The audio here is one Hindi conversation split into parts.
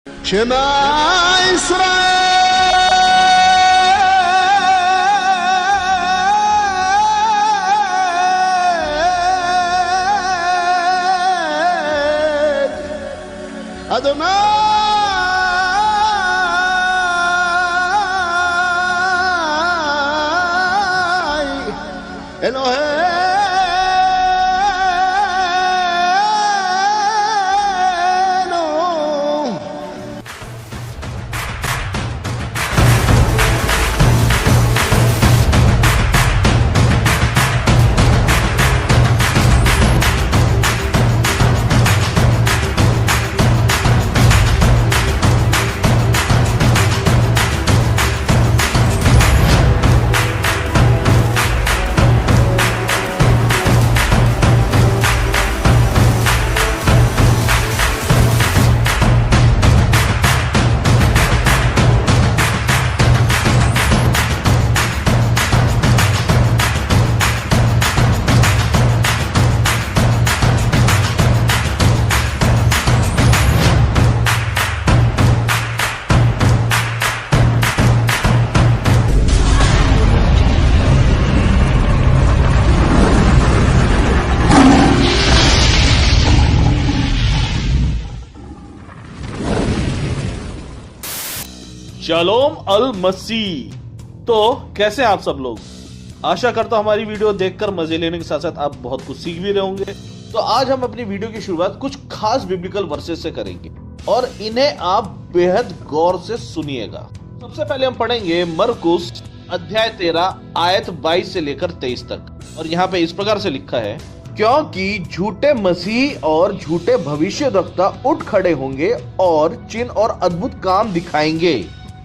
שמע ישראל אדוני אלוהינו. शालोम अल मसीह। तो कैसे हैं आप सब लोग? आशा करता हूं हमारी वीडियो देखकर मजे लेने के साथ साथ आप बहुत कुछ सीख भी रहे होंगे। तो आज हम अपनी वीडियो की शुरुआत कुछ खास बिब्लिकल वर्सेस से करेंगे और इन्हें आप बेहद गौर से सुनिएगा। सबसे पहले हम पढ़ेंगे मरकुस अध्याय 13 आयत 22 से लेकर 23 तक। और यहाँ पे इस प्रकार से लिखा है, क्योंकि झूठे मसीह और झूठे भविष्यवक्ता उठ खड़े होंगे और चिन्ह और अद्भुत काम दिखाएंगे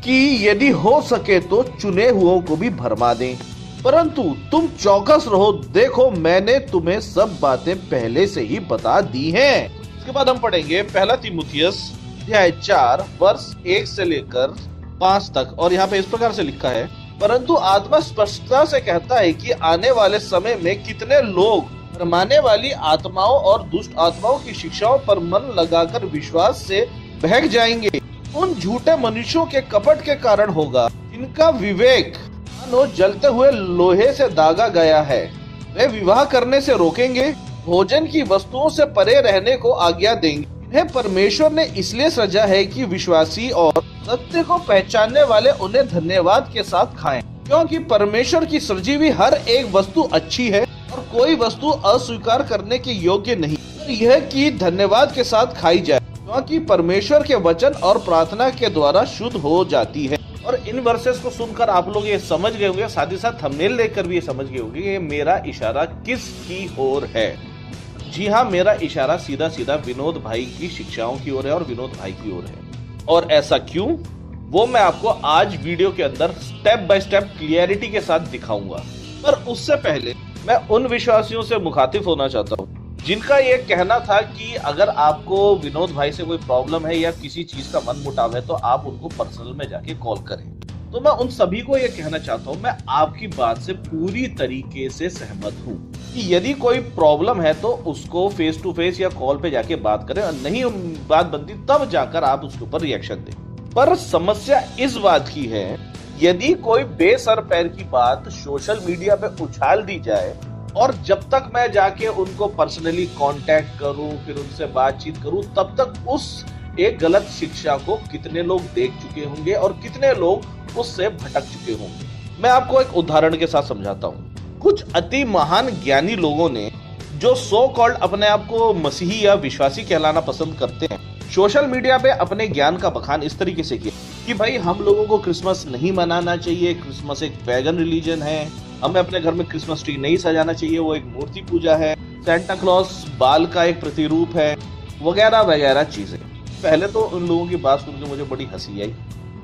कि यदि हो सके तो चुने हुओं को भी भरमा दें। परंतु तुम चौकस रहो, देखो मैंने तुम्हें सब बातें पहले से ही बता दी हैं। इसके बाद हम पढ़ेंगे पहला तीमुथियुस अध्याय 4 वर्ष 1 से लेकर 5 तक। और यहाँ पे इस प्रकार से लिखा है, परंतु आत्मा स्पष्टता से कहता है कि आने वाले समय में कितने लोग भरमाने वाली आत्माओं और दुष्ट आत्माओं की शिक्षाओं पर मन लगाकर विश्वास से बहक जाएंगे। उन झूठे मनुष्यों के कपट के कारण होगा, जिनका विवेक मानो जलते हुए लोहे से दागा गया है। वे विवाह करने से रोकेंगे, भोजन की वस्तुओं से परे रहने को आज्ञा देंगे। इन्हें परमेश्वर ने इसलिए सजा है कि विश्वासी और सत्य को पहचानने वाले उन्हें धन्यवाद के साथ खाएं, क्योंकि परमेश्वर की सृजी हुई हर एक वस्तु अच्छी है और कोई वस्तु अस्वीकार करने के योग्य नहीं, यह कि धन्यवाद के साथ खाई जाए, क्योंकि परमेश्वर के वचन और प्रार्थना के द्वारा शुद्ध हो जाती है। और इन वर्सेस को सुनकर आप लोग ये समझ गए होंगे, साथ ही साथ थंबनेल देखकर भी ये समझ गए होंगे कि मेरा इशारा किस की ओर है। जी हाँ, मेरा इशारा सीधा सीधा विनोद भाई की शिक्षाओं की ओर है और विनोद भाई की ओर है। और ऐसा क्यों, वो मैं आपको आज वीडियो के अंदर स्टेप बाय स्टेप क्लियरिटी के साथ दिखाऊंगा। पर उससे पहले मैं उन विश्वासियों से मुखातिब होना चाहता हूँ जिनका ये कहना था कि अगर आपको विनोद भाई से कोई प्रॉब्लम है या किसी चीज का मन मुटाव है तो आप उनको पर्सनल में जाके कॉल करें। तो मैं उन सभी को ये कहना चाहता हूँ, मैं आपकी बात से पूरी तरीके से सहमत हूँ कि यदि कोई प्रॉब्लम है तो उसको फेस टू फेस या कॉल पे जाके बात करें, और नहीं बात बनती तब जाकर आप उसके ऊपर रिएक्शन दें। पर समस्या इस बात की है, यदि कोई बेसर पैर की बात सोशल मीडिया पे उछाल दी जाए और जब तक मैं जाके उनको पर्सनली कांटेक्ट करूं, फिर उनसे बातचीत करूं, तब तक उस एक गलत शिक्षा को कितने लोग देख चुके होंगे और कितने लोग उससे भटक चुके होंगे। मैं आपको एक उदाहरण के साथ समझाता हूं। कुछ अति महान ज्ञानी लोगों ने, जो सो कॉल्ड अपने आप को मसीही या विश्वासी कहलाना पसंद करते हैं, सोशल मीडिया पे अपने ज्ञान का बखान इस तरीके से किया कि भाई हम लोगों को क्रिसमस नहीं मनाना चाहिए, क्रिसमस एक पैगन रिलीजन है, हमें अपने घर में क्रिसमस ट्री नहीं सजाना चाहिए, वो एक मूर्ति पूजा है, सेंटा क्लॉज बाल का एक प्रतिरूप है, वगैरह वगैरह चीजें। पहले तो उन लोगों की बात सुनकर मुझे बड़ी हंसी आई,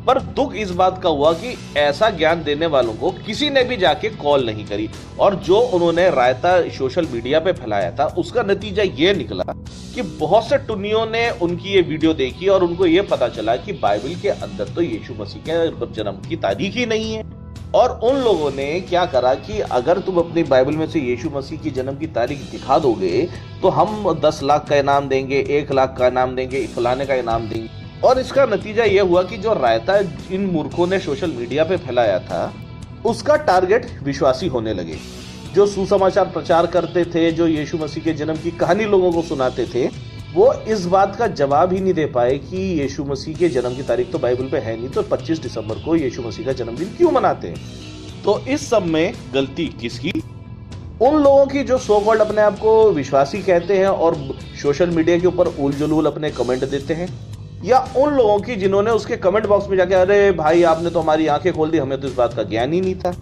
पर दुख इस बात का हुआ कि ऐसा ज्ञान देने वालों को किसी ने भी जाके कॉल नहीं करी, और जो उन्होंने रायता सोशल मीडिया पे फैलाया था उसका नतीजा ये निकला कि बहुत से टुन्नियों ने उनकी ये वीडियो देखी और उनको ये पता चला कि बाइबल के अंदर तो यीशु मसीह के जन्म की तारीख ही नहीं है। और उन लोगों ने क्या करा कि अगर तुम अपनी बाइबल में से यीशु मसीह की जन्म की तारीख दिखा दोगे तो हम 10 लाख का इनाम देंगे, 1 लाख का इनाम देंगे, फलाने का इनाम देंगे। और इसका नतीजा यह हुआ कि जो रायता इन मूर्खों ने सोशल मीडिया पे फैलाया था, उसका टारगेट विश्वासी होने लगे। जो सुसमाचार प्रचार करते थे, जो यीशु मसीह के जन्म की कहानी लोगों को सुनाते थे, वो इस बात का जवाब ही नहीं दे पाए कि यीशु मसीह के जन्म की तारीख तो बाइबल पे है नहीं, तो 25 दिसंबर को यीशु मसीह का जन्मदिन क्यों मनाते हैं। तो इस सब में गलती किसकी? उन लोगों की जो सो कॉल्ड अपने आप को विश्वासी कहते हैं और सोशल मीडिया के ऊपर उल जलूल अपने कमेंट देते हैं, या उन लोगों की जिन्होंने उसके कमेंट बॉक्स में जाके अरे भाई आपने तो हमारी आंखें खोल दी, हमें तो इस बात का ज्ञान ही नहीं था,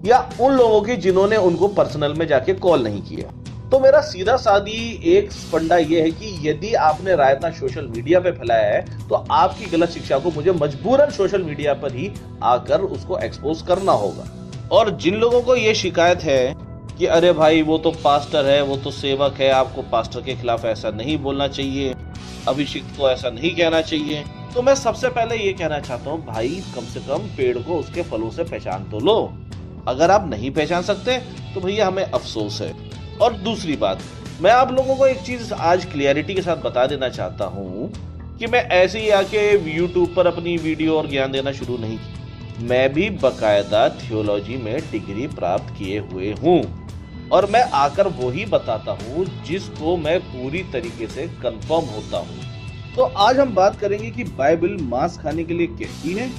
या उन लोगों की जिन्होंने उनको पर्सनल में जाके कॉल नहीं किया। तो मेरा सीधा सादी एक फंडा यह है कि यदि आपने रायता सोशल मीडिया पे फैलाया है तो आपकी गलत शिक्षा को मुझे मजबूरन सोशल मीडिया पर ही आकर उसको एक्सपोज करना होगा। और जिन लोगों को ये शिकायत है कि अरे भाई वो तो पास्टर है, वो तो सेवक है, आपको पास्टर के खिलाफ ऐसा नहीं बोलना चाहिए, अभिषिक्त को ऐसा नहीं कहना चाहिए, तो मैं सबसे पहले ये कहना चाहता हूँ भाई कम से कम पेड़ को उसके फलों से पहचान तो लो। अगर आप नहीं पहचान सकते तो भैया हमें अफसोस है। और दूसरी बात, मैं आप लोगों को एक चीज आज क्लियरिटी के साथ बता देना चाहता हूँ कि मैं ऐसे ही आके यूट्यूब पर अपनी वीडियो और ज्ञान देना शुरू नहीं किया। मैं भी बकायदा थियोलॉजी में डिग्री प्राप्त किए हुए हूँ और मैं आकर वही बताता हूँ जिसको मैं पूरी तरीके से कंफर्म होता हूँ। तो आज हम बात करेंगे कि बाइबल मांस खाने के लिए कहती है,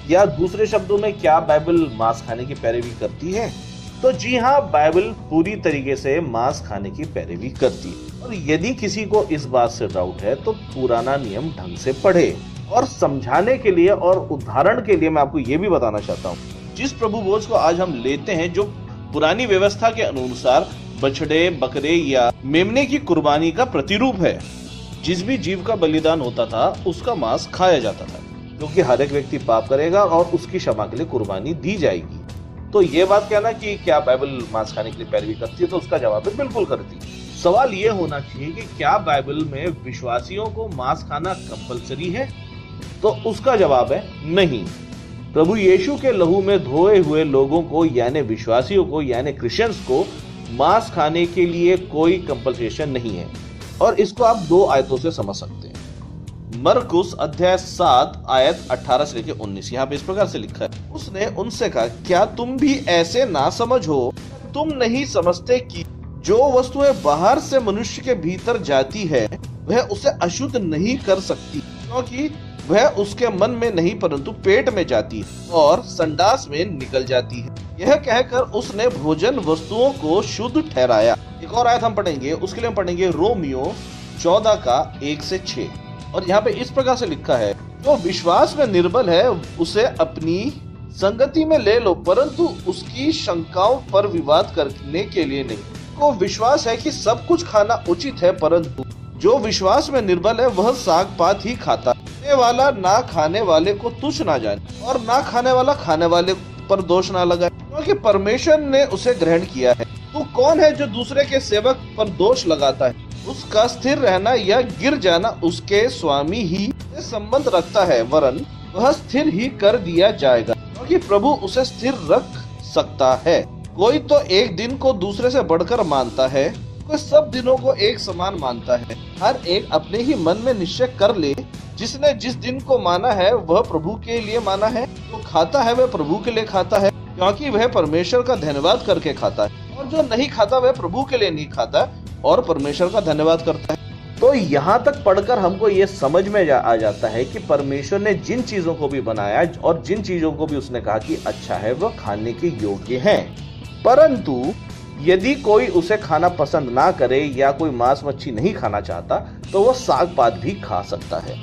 या दूसरे शब्दों में क्या बाइबल मांस खाने की पैरवी करती है। तो जी हाँ, बाइबल पूरी तरीके से मांस खाने की पैरवी करती है। और यदि किसी को इस बात से डाउट है तो पुराना नियम ढंग से पढ़े। और समझाने के लिए और उदाहरण के लिए मैं आपको ये भी बताना चाहता हूँ, जिस प्रभु भोज को आज हम लेते हैं जो पुरानी व्यवस्था के अनुसार बछड़े, बकरे या मेमने की कुर्बानी का प्रतिरूप है। जिस भी जीव का बलिदान होता था उसका मांस खाया जाता था, क्योंकि हर एक व्यक्ति पाप करेगा और उसकी क्षमा के लिए कुर्बानी दी जाएगी। तो ये बात कहना कि क्या बाइबल मांस खाने के लिए पैरवी करती है, तो उसका जवाब है बिल्कुल करती है। सवाल ये होना चाहिए कि क्या बाइबल में विश्वासियों को मांस खाना कंपलसरी है, तो उसका जवाब है नहीं। प्रभु यीशु के लहू में धोए हुए लोगों को यानी विश्वासियों को यानी क्रिश्चियंस को मांस खाने के लिए कोई कंपल्सेशन नहीं है। और इसको आप 2 आयतों से समझ सकते हैं। मरकुस अध्याय 7 आयत 18 से लेकर 19, यहाँ पे इस प्रकार से लिखा है, उसने उनसे कहा क्या तुम भी ऐसे ना समझ हो? तुम नहीं समझते कि जो वस्तुएं बाहर से मनुष्य के भीतर जाती है वह उसे अशुद्ध नहीं कर सकती, क्योंकि वह उसके मन में नहीं परंतु पेट में जाती है और संडास में निकल जाती है। यह कहकर उसने भोजन वस्तुओं को शुद्ध ठहराया। एक और आयत हम पढ़ेंगे, उसके लिए हम पढ़ेंगे रोमियो 14 का 1 से 6। और यहाँ पे इस प्रकार से लिखा है, जो विश्वास में निर्बल है उसे अपनी संगति में ले लो, परंतु उसकी शंकाओं पर विवाद करने के लिए नहीं। को विश्वास है कि सब कुछ खाना उचित है, परंतु जो विश्वास में निर्बल है वह साग पात ही खाता। खाने वाला ना खाने वाले को तुच्छ ना जाने और ना खाने वाला खाने वाले पर दोष ना लगाए, क्योंकि परमेश्वर ने उसे ग्रहण किया है। तू कौन है जो दूसरे के सेवक पर दोष लगाता है? उसका स्थिर रहना या गिर जाना उसके स्वामी ही से संबंध रखता है, वरन वह स्थिर ही कर दिया जाएगा, क्योंकि प्रभु उसे स्थिर रख सकता है। कोई तो एक दिन को दूसरे से बढ़कर मानता है, कोई सब दिनों को एक समान मानता है। हर एक अपने ही मन में निश्चय कर ले, जिसने जिस दिन को माना है वह प्रभु के लिए माना है। जो खाता है वह प्रभु के लिए खाता है, क्योंकि वह परमेश्वर का धन्यवाद करके खाता है, और जो नहीं खाता वह प्रभु के लिए नहीं खाता और परमेश्वर का धन्यवाद करता है। तो यहाँ तक पढ़कर हमको ये समझ में आ जाता है कि परमेश्वर ने जिन चीजों को भी बनाया और जिन चीजों को भी उसने कहा कि अच्छा है वह खाने के योग्य है, परंतु यदि कोई उसे खाना पसंद ना करे या कोई मांस मच्छी नहीं खाना चाहता तो वह साग पात भी खा सकता है,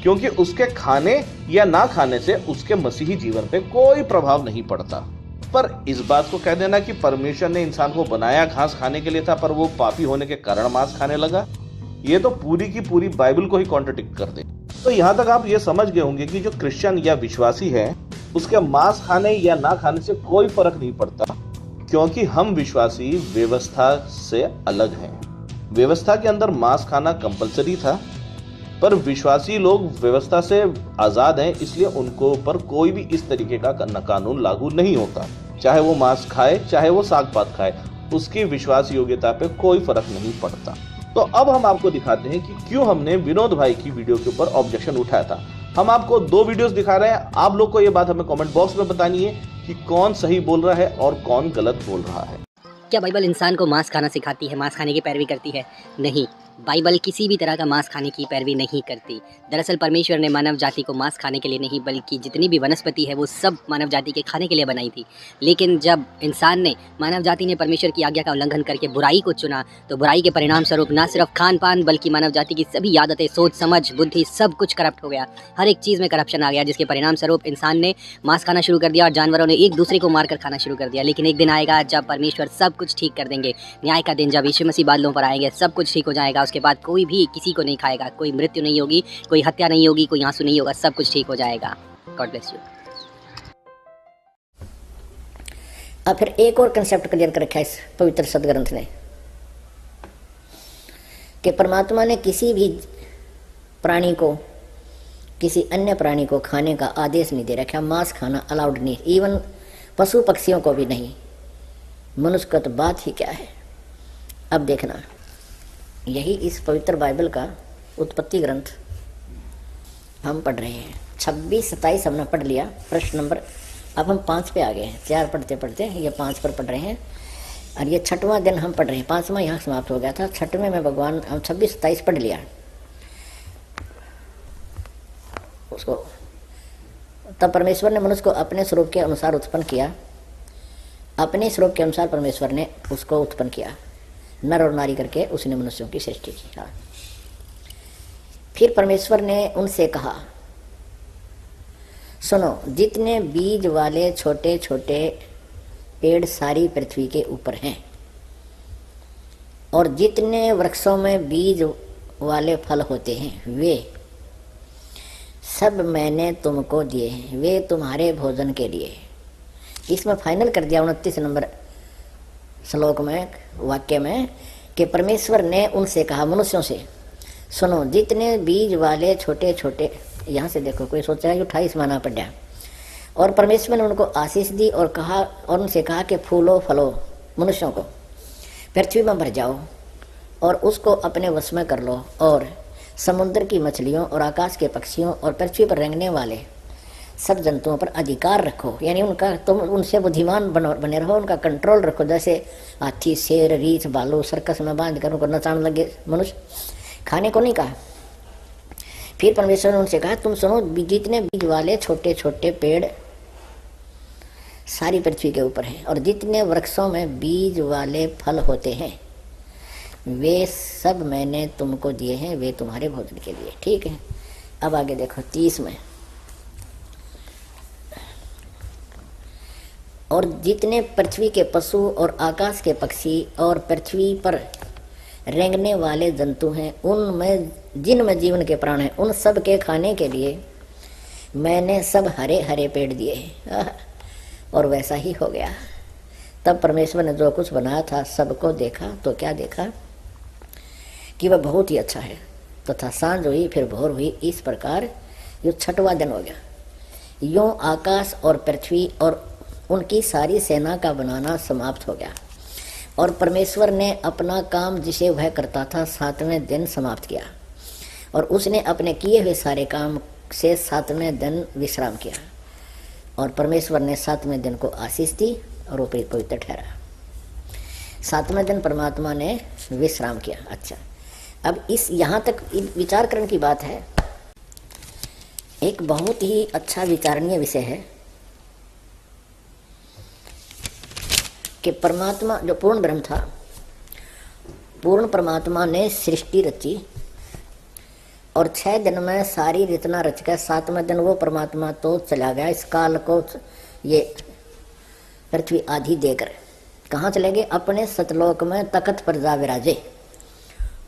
क्योंकि उसके खाने या ना खाने से उसके मसीही जीवन पे कोई प्रभाव नहीं पड़ता। पर इस बात को कह देना कि परमेश्वर ने इंसान को बनाया घास खाने के लिए था, पर वो पापी होने के कारण मांस खाने लगा, ये तो पूरी की पूरी बाइबल को ही कॉन्ट्रडिक्ट कर दे। तो यहाँ तक आप ये समझ गए होंगे कि जो क्रिश्चियन या विश्वासी है उसके मांस खाने या ना खाने से कोई फर्क नहीं पड़ता, क्योंकि हम विश्वासी व्यवस्था से अलग हैं। व्यवस्था के अंदर मांस खाना कंपलसरी था, पर विश्वासी लोग व्यवस्था से आजाद हैं, इसलिए उनको ऊपर कोई भी इस तरीके का कानून लागू नहीं होता। चाहे वो मांस खाए चाहे वो साग पात खाए, उसकी विश्वास योग्यता पे कोई फर्क नहीं पड़ता। तो अब हम आपको दिखाते हैं कि क्यों हमने विनोद भाई की वीडियो के ऊपर ऑब्जेक्शन उठाया था। हम आपको 2 वीडियोस दिखा रहे हैं। आप लोग को ये बात हमें कमेंट बॉक्स में बतानी है कि कौन सही बोल रहा है और कौन गलत बोल रहा है। क्या बाइबल इंसान को मांस खाना सिखाती है, मांस खाने की पैरवी करती है? नहीं, बाइबल किसी भी तरह का मांस खाने की पैरवी नहीं करती। दरअसल परमेश्वर ने मानव जाति को मांस खाने के लिए नहीं, बल्कि जितनी भी वनस्पति है वो सब मानव जाति के खाने के लिए बनाई थी। लेकिन जब इंसान ने, मानव जाति ने परमेश्वर की आज्ञा का उल्लंघन करके बुराई को चुना, तो बुराई के परिणाम स्वरूप न सिर्फ खान पान बल्कि मानव जाति की सभी आदतें, सोच समझ, बुद्धि सब कुछ करप्ट हो गया। हर एक चीज़ में करप्शन आ गया, जिसके परिणाम स्वरूप इंसान ने मांस खाना शुरू कर दिया और जानवरों ने एक दूसरे को मारकर खाना शुरू कर दिया। लेकिन एक दिन आएगा जब परमेश्वर सब कुछ ठीक कर देंगे। न्याय का दिन, जब यीशु मसीह बादलों पर आएंगे, सब कुछ ठीक हो जाएगा। उसके बाद कोई भी किसी को नहीं खाएगा, कोई मृत्यु नहीं होगी, कोई हत्या नहीं होगी, कोई आंसू नहीं होगा, सब कुछ ठीक हो जाएगा। God bless you. अब फिर एक और कंसेप्ट क्लियर कर रखा है इस पवित्र सदग्रंथ ने कि परमात्मा ने किसी भी प्राणी को, किसी अन्य प्राणी को खाने का आदेश नहीं दे रखा। मांस खाना अलाउड नहीं, इवन पशु पक्षियों को भी नहीं। मनुष्य का तो बात ही क्या है। अब देखना, यही इस पवित्र बाइबल का उत्पत्ति ग्रंथ हम पढ़ रहे हैं। 26-27 हमने पढ़ लिया, प्रश्न नंबर। अब हम 5 पे आ गए हैं। 4 पढ़ते पढ़ते ये 5 पर पढ़ रहे हैं और ये 6वां दिन हम पढ़ रहे हैं। 5वां यहाँ समाप्त हो गया था, 6वें में भगवान, हम 26-27 पढ़ लिया उसको। तब परमेश्वर ने मनुष्य को अपने स्वरूप के अनुसार उत्पन्न किया। अपने स्वरूप के अनुसार परमेश्वर ने उसको उत्पन्न किया, नर और नारी करके उसने मनुष्यों की सृष्टि की। हाँ। फिर परमेश्वर ने उनसे कहा, सुनो, जितने बीज वाले छोटे छोटे पेड़ सारी पृथ्वी के ऊपर हैं और जितने वृक्षों में बीज वाले फल होते हैं, वे सब मैंने तुमको दिए हैं, वे तुम्हारे भोजन के लिए। इसमें फाइनल कर दिया 29 नंबर श्लोक में, वाक्य में, कि परमेश्वर ने उनसे कहा, मनुष्यों से, सुनो, जितने बीज वाले छोटे छोटे, यहाँ से देखो कोई सोच रहा है कि 28 माना पड़ गया। और परमेश्वर ने उनको आशीष दी और कहा, और उनसे कहा कि फूलो फलो, मनुष्यों को पृथ्वी में भर जाओ और उसको अपने वश में कर लो, और समुद्र की मछलियों और आकाश के पक्षियों और पृथ्वी पर रेंगने वाले सब जंतुओं पर अधिकार रखो। यानी उनका, तुम उनसे बुद्धिमान बने रहो, उनका कंट्रोल रखो। जैसे हाथी, शेर, रीछ, भालू सर्कस में बांध कर उनको नचाने लगे मनुष्य, खाने को नहीं कहा। फिर परमेश्वर ने उनसे कहा, तुम सुनो, जितने बीज वाले छोटे छोटे पेड़ सारी पृथ्वी के ऊपर हैं और जितने वृक्षों में बीज वाले फल होते हैं, वे सब मैंने तुमको दिए हैं, वे तुम्हारे भोजन के लिए। ठीक है। अब आगे देखो 30 में, और जितने पृथ्वी के पशु और आकाश के पक्षी और पृथ्वी पर रेंगने वाले जंतु हैं, उनमें जिनमें जीवन के प्राण हैं, उन सब के खाने के लिए मैंने सब हरे हरे पेड़ दिए हैं। और वैसा ही हो गया। तब परमेश्वर ने जो कुछ बनाया था सबको देखा, तो क्या देखा कि वह बहुत ही अच्छा है। तथा सांझ हुई, फिर भोर हुई। इस प्रकार ये 6वां दिन हो गया। यूं आकाश और पृथ्वी और उनकी सारी सेना का बनाना समाप्त हो गया। और परमेश्वर ने अपना काम जिसे वह करता था 7वें दिन समाप्त किया, और उसने अपने किए हुए सारे काम से 7वें दिन विश्राम किया। और परमेश्वर ने 7वें दिन को आशीष दी और वो पवित्र ठहरा। 7वें दिन परमात्मा ने विश्राम किया। अच्छा, अब इस यहाँ तक विचार करने की बात है। एक बहुत ही अच्छा विचारणीय विषय है कि परमात्मा जो पूर्ण ब्रह्म था, पूर्ण परमात्मा ने सृष्टि रची और 6 दिन में सारी रचना रच कर 7वें दिन वो परमात्मा तो चला गया। इस काल को ये पृथ्वी आधी देकर कहाँ चले गए? अपने सतलोक में तख्त पर जा विराजे,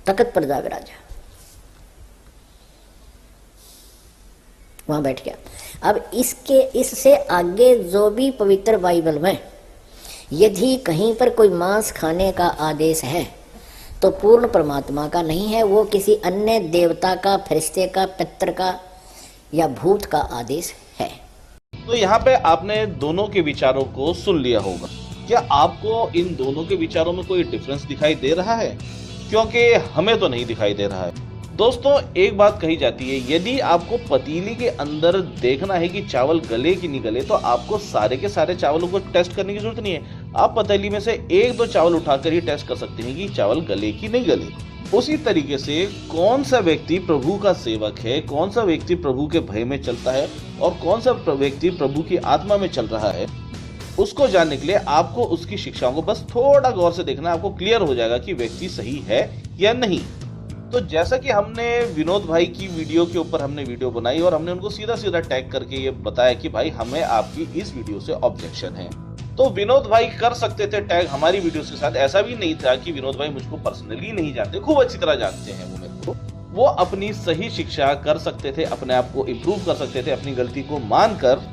तख्त पर जा विराजा, वहां बैठ गया। अब इससे आगे जो भी पवित्र बाइबल में यदि कहीं पर कोई मांस खाने का आदेश है तो पूर्ण परमात्मा का नहीं है, वो किसी अन्य देवता का, फरिश्ते का, पितर का या भूत का आदेश है। तो यहाँ पे आपने दोनों के विचारों को सुन लिया होगा। क्या आपको इन दोनों के विचारों में कोई डिफरेंस दिखाई दे रहा है? क्योंकि हमें तो नहीं दिखाई दे रहा है। दोस्तों एक बात कही जाती है, यदि आपको पतीली के अंदर देखना है कि चावल गले कि नहीं गले, तो आपको सारे के सारे चावलों को टेस्ट करने की जरूरत नहीं है। आप पतीली में से एक दो चावल उठाकर ही टेस्ट कर सकते हैं कि चावल गले कि नहीं गले। उसी तरीके से कौन सा व्यक्ति प्रभु का सेवक है, कौन सा व्यक्ति प्रभु के भय में चलता है और कौन सा व्यक्ति प्रभु की आत्मा में चल रहा है, उसको जानने के लिए आपको उसकी शिक्षाओं को बस थोड़ा गौर से देखना है। आपको क्लियर हो जाएगा कि व्यक्ति सही है या नहीं। तो जैसा कि हमने विनोद भाई की वीडियो के ऊपर हमने वीडियो बनाई और हमने उनको सीधा सीधा टैग करके ये बताया कि भाई हमें आपकी इस वीडियो से ऑब्जेक्शन है, तो विनोद भाई कर सकते थे टैग हमारी वीडियो के साथ। ऐसा भी नहीं था कि विनोद भाई मुझको पर्सनली नहीं जानते, खूब अच्छी तरह जानते हैं वो मेरे को। वो अपनी सही शिक्षा कर सकते थे, अपने आप को इम्प्रूव कर सकते थे, अपनी गलती को मानकर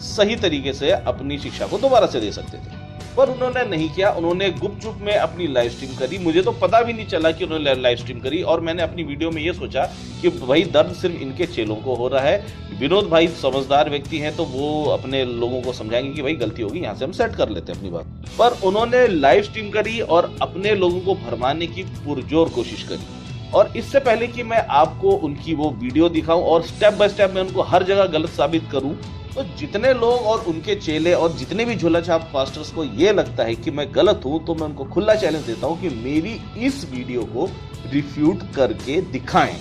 सही तरीके से अपनी शिक्षा को दोबारा से दे सकते थे, पर उन्होंने नहीं किया। उन्होंने गुपचुप में अपनी लाइव स्ट्रीम करी। मुझे तो पता भी नहीं चला कि उन्होंने लाइव स्ट्रीम करी, और मैंने अपनी वीडियो में ये सोचा कि भाई दर्द सिर्फ इनके चेलों को हो रहा है। विनोद भाई समझदार व्यक्ति हैं, तो वो अपने लोगों को समझाएंगे कि भाई गलती होगी, यहाँ से हम सेट कर लेते हैं अपनी बात। पर उन्होंने लाइव स्ट्रीम करी और अपने लोगों को भरमाने की पुरजोर कोशिश करी। और इससे पहले कि मैं आपको उनकी वो वीडियो दिखाऊं और स्टेप बाय स्टेप मैं उनको हर जगह गलत साबित करूं, तो जितने लोग और उनके चेले और जितने भी झोला छाप पास्टर्स को ये लगता है कि मैं गलत हूं, तो मैं उनको खुला चैलेंज देता हूं कि मेरी इस वीडियो को रिफ्यूट करके दिखाएं।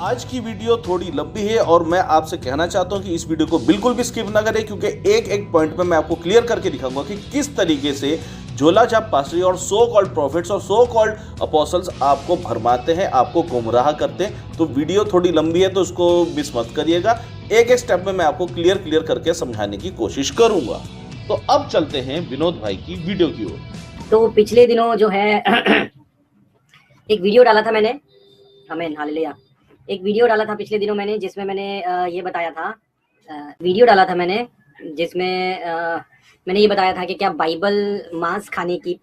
आज की वीडियो थोड़ी लंबी है और मैं आपसे कहना चाहता हूं कि इस वीडियो को बिल्कुल भी स्किप ना करें, क्योंकि एक एक पॉइंट पे मैं आपको क्लियर करके दिखाऊंगा कि किस तरीके से झोला छाप पास्टरी और सो कॉल्ड प्रॉफिट्स और सो कॉल्ड अपोस्टल्स आपको भरमाते हैं, आपको गुमराह करते हैं। तो वीडियो थोड़ी लंबी है, तो उसको मिस मत करिएगा। एक एक स्टेप में मैं आपको क्लियर करके समझाने की कोशिश करूंगा। तो अब चलते हैं विनोद भाई की वीडियो की ओर। तो पिछले दिनों जो है एक वीडियो डाला था मैंने, हमें हालेलुया, एक वीडियो डाला था पिछले दिनों मैंने, जिसमें मैंने ये बताया था, वीडियो डाला था मैंने जिसमें मैंने ये बताया था कि क्या बाइबल मांस खाने की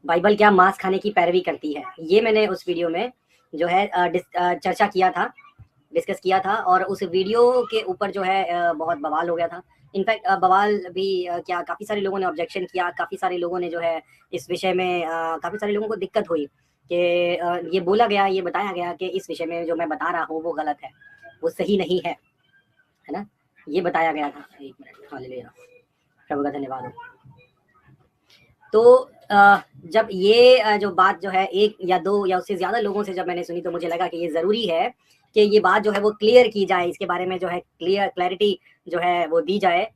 बाइबल क्या मांस खाने की पैरवी करती है। ये मैंने उस वीडियो में जो है चर्चा किया था, डिस्कस किया था, और उस वीडियो के ऊपर जो है बहुत बवाल हो गया था। इनफैक्ट बवाल भी क्या, काफ़ी सारे लोगों ने ऑब्जेक्शन किया, काफ़ी सारे लोगों ने जो है इस विषय में काफ़ी सारे लोगों को दिक्कत हुई कि ये बोला गया, ये बताया गया कि इस विषय में जो मैं बता रहा हूँ वो गलत है, वो सही नहीं है ना, ये बताया गया था। एक मिनट, हालेलुया, प्रभु का धन्यवाद हो। तो जब ये जो बात जो है एक या दो या उससे ज़्यादा लोगों से जब मैंने सुनी, तो मुझे लगा कि ये ज़रूरी है कि ये बात जो है वो क्लियर की जाए, इसके बारे में जो है क्लैरिटी जो है वो दी जाए,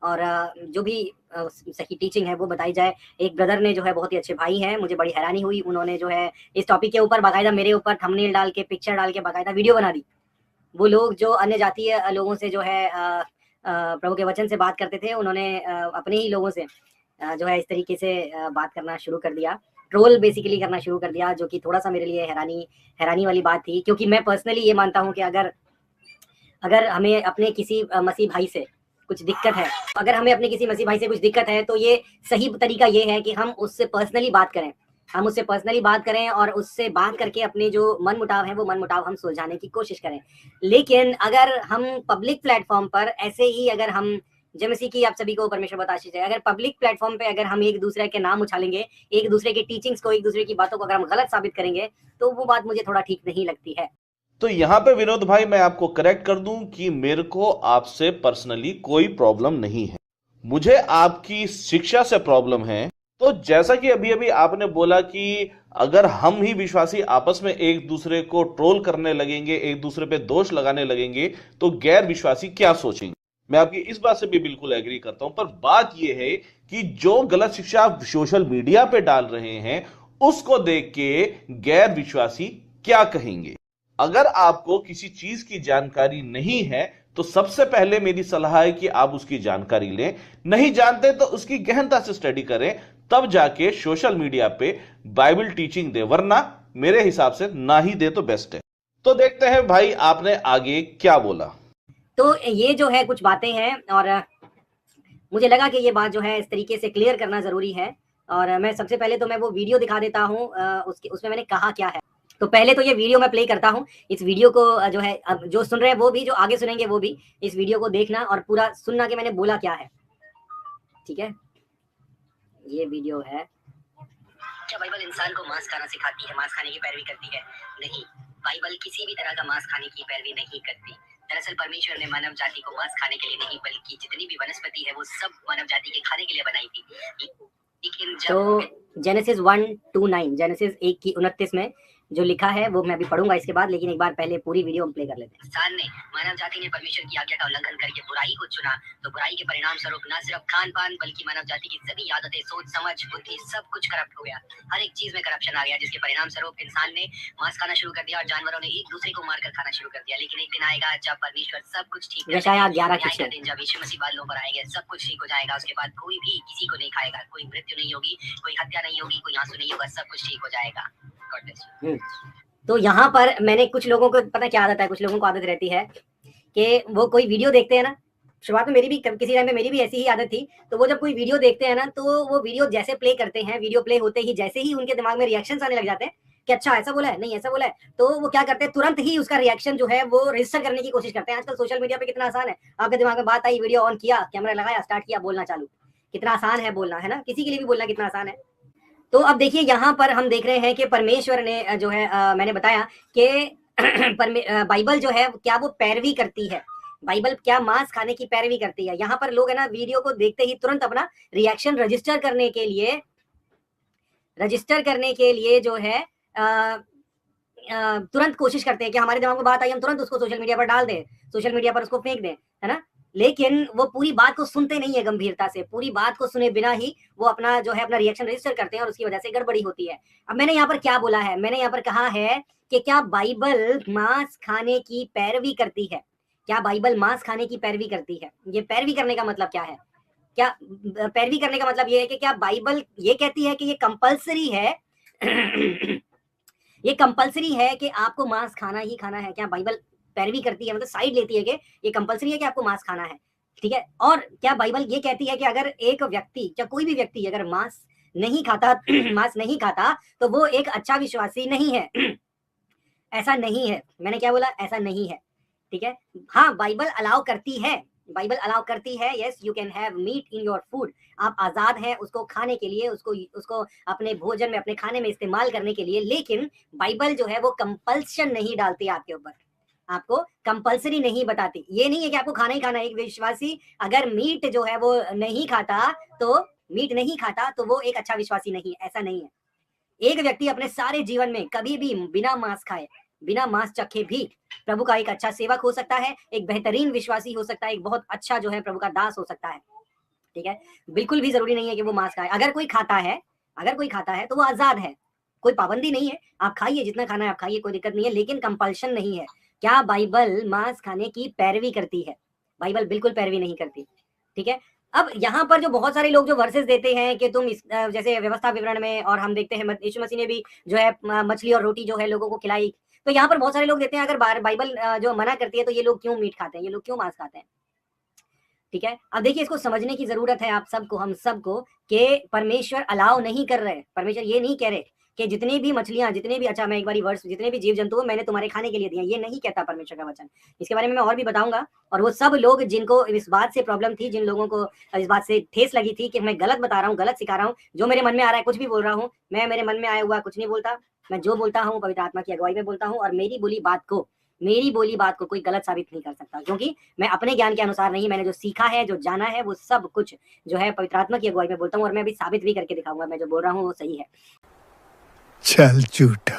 और जो भी सही टीचिंग है वो बताई जाए। एक ब्रदर ने जो है, बहुत ही अच्छे भाई हैं, मुझे बड़ी हैरानी हुई, उन्होंने जो है इस टॉपिक के ऊपर बाकायदा मेरे ऊपर थंबनेल डाल के, पिक्चर डाल के बाकायदा वीडियो बना दी। वो लोग जो अन्य जातीय लोगों से जो है प्रभु के वचन से बात करते थे, उन्होंने अपने ही लोगों से जो है इस तरीके से बात करना शुरू कर दिया, ट्रोल बेसिकली करना शुरू कर दिया, जो कि थोड़ा सा मेरे लिए हैरानी वाली बात थी। क्योंकि मैं पर्सनली ये मानता हूँ कि अगर हमें अपने किसी मसीह भाई से कुछ दिक्कत है, अगर हमें अपने किसी मसीह भाई से कुछ दिक्कत है, तो ये सही तरीका ये है कि हम उससे पर्सनली बात करें, हम उससे पर्सनली बात करें और उससे बात करके अपने जो मन मुटाव है वो मन मुटाव हम सुलझाने की कोशिश करें। लेकिन अगर हम पब्लिक प्लेटफॉर्म पर ऐसे ही, अगर हम जय मसीह की आप सभी को परमेश्वर बताशीष है, अगर पब्लिक प्लेटफॉर्म पे अगर हम एक दूसरे के नाम उछालेंगे, एक दूसरे की टीचिंग्स को, एक दूसरे की बातों को अगर हम गलत साबित करेंगे, तो वो बात मुझे थोड़ा ठीक नहीं लगती है। तो यहाँ पे विनोद भाई मैं आपको करेक्ट कर दूं कि मेरे को आपसे पर्सनली कोई प्रॉब्लम नहीं है, मुझे आपकी शिक्षा से प्रॉब्लम है। तो जैसा कि अभी अभी आपने बोला कि अगर हम ही विश्वासी आपस में एक दूसरे को ट्रोल करने लगेंगे, एक दूसरे पे दोष लगाने लगेंगे, तो गैर विश्वासी क्या सोचेंगे। मैं आपकी इस बात से भी बिल्कुल एग्री करता हूं, पर बात यह है कि जो गलत शिक्षा आप सोशल मीडिया पे डाल रहे हैं, उसको देख के गैर विश्वासी क्या कहेंगे। अगर आपको किसी चीज की जानकारी नहीं है, तो सबसे पहले मेरी सलाह है कि आप उसकी जानकारी लें। नहीं जानते तो उसकी गहनता से स्टडी करें, तब जाके सोशल मीडिया पे बाइबल टीचिंग दे, वरना मेरे हिसाब से ना ही दे तो बेस्ट है। तो देखते हैं भाई आपने आगे क्या बोला। तो ये जो है कुछ बातें हैं, और मुझे लगा कि ये बात जो है इस तरीके से क्लियर करना जरूरी है। और मैं सबसे पहले तो मैं वो वीडियो दिखा देता हूँ, उसमें मैंने कहा क्या है। तो पहले तो ये वीडियो मैं प्ले करता हूँ। इस वीडियो को जो है, अब जो सुन रहे हैं वो भी, जो आगे सुनेंगे वो भी, इस वीडियो को देखना और पूरा सुनना कि मैंने बोला क्या है, ठीक है। ये वीडियो है, क्या बाइबल इंसान को मांस खाना सिखाती है, मांस खाने की पैरवी करती है? नहीं, बाइबल किसी भी तरह का मांस खाने की पैरवी नहीं करती। दरअसल परमेश्वर ने मानव जाति को मांस खाने के लिए नहीं, बल्कि जितनी भी वनस्पति है वो सब मानव जाति के खाने के लिए बनाई थी। लेकिन तो जेनेसिस 1:2-9, जेनेसिस 1:29 में जो लिखा है वो मैं अभी पढ़ूंगा इसके बाद, लेकिन एक बार पहले पूरी वीडियो हम प्ले कर लेते हैं। इंसान ने, मानव जाति ने परमेश्वर की आज्ञा का उल्लंघन करके बुराई को चुना, तो बुराई के परिणाम स्वरूप न सिर्फ खान पान बल्कि मानव जाति की सभी आदतें, सोच समझ, बुद्धि सब कुछ करप्ट हो गया। हर एक चीज में करप्शन आ गया, जिसके परिणाम स्वरूप इंसान ने मांस खाना शुरू कर दिया और जानवरों ने एक दूसरे को मारकर खाना शुरू कर दिया। लेकिन एक दिन आएगा जब परमेश्वर सब कुछ ठीक कर देगा, दिन जब यीशु मसीह बादलों पर आएंगे, सब कुछ ठीक हो जाएगा। उसके बाद कोई भी किसी को नहीं खाएगा, कोई मृत्यु नहीं होगी, कोई हत्या नहीं होगी, कोई आंसू नहीं होगा, सब कुछ ठीक हो जाएगा। God bless you. तो यहाँ पर मैंने कुछ लोगों को, पता क्या आदत है, कुछ लोगों को आदत रहती है कि वो कोई वीडियो देखते हैं ना, शुरुआत में मेरी भी, किसी टाइम में मेरी भी ऐसी ही आदत थी, तो वो जब कोई वीडियो देखते हैं ना, तो वो वीडियो जैसे प्ले करते हैं, वीडियो प्ले होते ही जैसे ही उनके दिमाग में रिएक्शंस आने लग जाते हैं कि अच्छा ऐसा बोला है, नहीं ऐसा बोला है, तो वो क्या करते हैं, तुरंत ही उसका रिएक्शन जो है वो रजिस्टर करने की कोशिश करते हैं। आजकल सोशल मीडिया पे कितना आसान है, आपके दिमाग में बात आई, वीडियो ऑन किया, कैमरा लगाया, स्टार्ट किया, बोलना चालू। कितना आसान है बोलना, है ना, किसी के लिए भी बोलना कितना आसान है। तो अब देखिए यहाँ पर हम देख रहे हैं कि परमेश्वर ने जो है मैंने बताया कि बाइबल जो है क्या वो पैरवी करती है, बाइबल क्या मांस खाने की पैरवी करती है। यहाँ पर लोग है ना वीडियो को देखते ही तुरंत अपना रिएक्शन रजिस्टर करने के लिए जो है तुरंत कोशिश करते हैं कि हमारे दिमाग में बात आई, हम तुरंत उसको सोशल मीडिया पर डाल दें, सोशल मीडिया पर उसको फेंक दें, है ना। लेकिन वो पूरी बात को सुनते नहीं है गंभीरता से, पूरी बात को सुने बिना ही वो अपना जो है अपना रिएक्शन रजिस्टर करते हैं और उसकी वजह से गड़बड़ी होती है। अब मैंने यहाँ पर क्या बोला है, मैंने यहाँ पर कहा है कि क्या बाइबल मांस खाने की पैरवी करती है, क्या बाइबल मांस खाने की पैरवी करती है। ये पैरवी करने का मतलब क्या है, क्या पैरवी करने का मतलब ये है कि क्या बाइबल ये कहती है कि ये कंपलसरी है ये कंपलसरी है कि आपको मांस खाना ही खाना है। क्या बाइबल पैरवी करती है, मतलब साइड लेती है कि ये कंपलसरी है कि आपको मांस खाना है, ठीक है। और क्या बाइबल ये कहती है कि अगर एक व्यक्ति या कोई भी व्यक्ति अगर मांस नहीं खाता तो वो एक अच्छा विश्वासी नहीं है। ऐसा नहीं है, मैंने क्या बोला, ऐसा नहीं है, ठीक है। हाँ, बाइबल अलाउ करती है, yes you can have meat in your food, आप आजाद हैं उसको खाने के लिए, उसको अपने भोजन में, अपने खाने में इस्तेमाल करने के लिए। लेकिन बाइबल जो है वो कंपल्शन नहीं डालती आपके ऊपर, आपको कंपल्सरी नहीं बताती। ये नहीं है कि आपको खाना ही खाना है। एक विश्वासी अगर मीट जो है वो नहीं खाता तो वो एक अच्छा विश्वासी नहीं है, ऐसा नहीं है। एक व्यक्ति अपने सारे जीवन में कभी भी बिना मांस खाए, बिना मांस चखे भी प्रभु का एक अच्छा सेवक हो सकता है, एक बेहतरीन विश्वासी हो सकता है, एक बहुत अच्छा जो है प्रभु का दास हो सकता है, ठीक है। बिल्कुल भी जरूरी नहीं है कि वो मांस खाए। अगर कोई खाता है तो वो आजाद है, कोई पाबंदी नहीं है, आप खाइए, जितना खाना है आप खाइए, कोई दिक्कत नहीं है, लेकिन कंपल्शन नहीं है। क्या बाइबल मांस खाने की पैरवी करती है? बाइबल बिल्कुल पैरवी नहीं करती, ठीक है। अब यहाँ पर जो बहुत सारे लोग जो वर्सेस देते हैं कि तुम जैसे व्यवस्था विवरण में, और हम देखते हैं यीशु मसीह ने भी जो है मछली और रोटी जो है लोगों को खिलाई, तो यहाँ पर बहुत सारे लोग देते हैं अगर बाइबल जो मना करती है तो ये लोग क्यों मीट खाते हैं, ये लोग क्यों मांस खाते हैं, ठीक है। अब देखिए, इसको समझने की जरूरत है आप सबको, हम सबको, कि परमेश्वर अलाउ नहीं कर रहे, परमेश्वर ये नहीं कह रहे कि जितनी भी मछलियां, जितने भी, अच्छा मैं एक बारी वर्ड्स, जितने भी जीव जंतु मैंने तुम्हारे खाने के लिए दिया, ये नहीं कहता परमेश्वर का वचन। इसके बारे में मैं और भी बताऊंगा। और वो सब लोग जिनको इस बात से प्रॉब्लम थी, जिन लोगों को इस बात से ठेस लगी थी कि मैं गलत बता रहा हूँ, गलत सिखा रहा हूँ, जो मेरे मन में आ रहा है कुछ भी बोल रहा हूँ, मैं मेरे मन में आया हुआ कुछ नहीं बोलता, मैं जो बोलता हूँ पवित्र आत्मा की अगुवाई में बोलता हूँ, और मेरी बोली बात को कोई गलत साबित नहीं कर सकता, क्योंकि मैं अपने ज्ञान के अनुसार नहीं, मैंने जो सीखा है, जो जाना है, वो सब कुछ जो है पवित्र आत्मा की अगुवाई में बोलता हूँ, और मैं अभी साबित भी करके दिखाऊंगा मैं जो बोल रहा हूँ वो सही है। चल झूठा।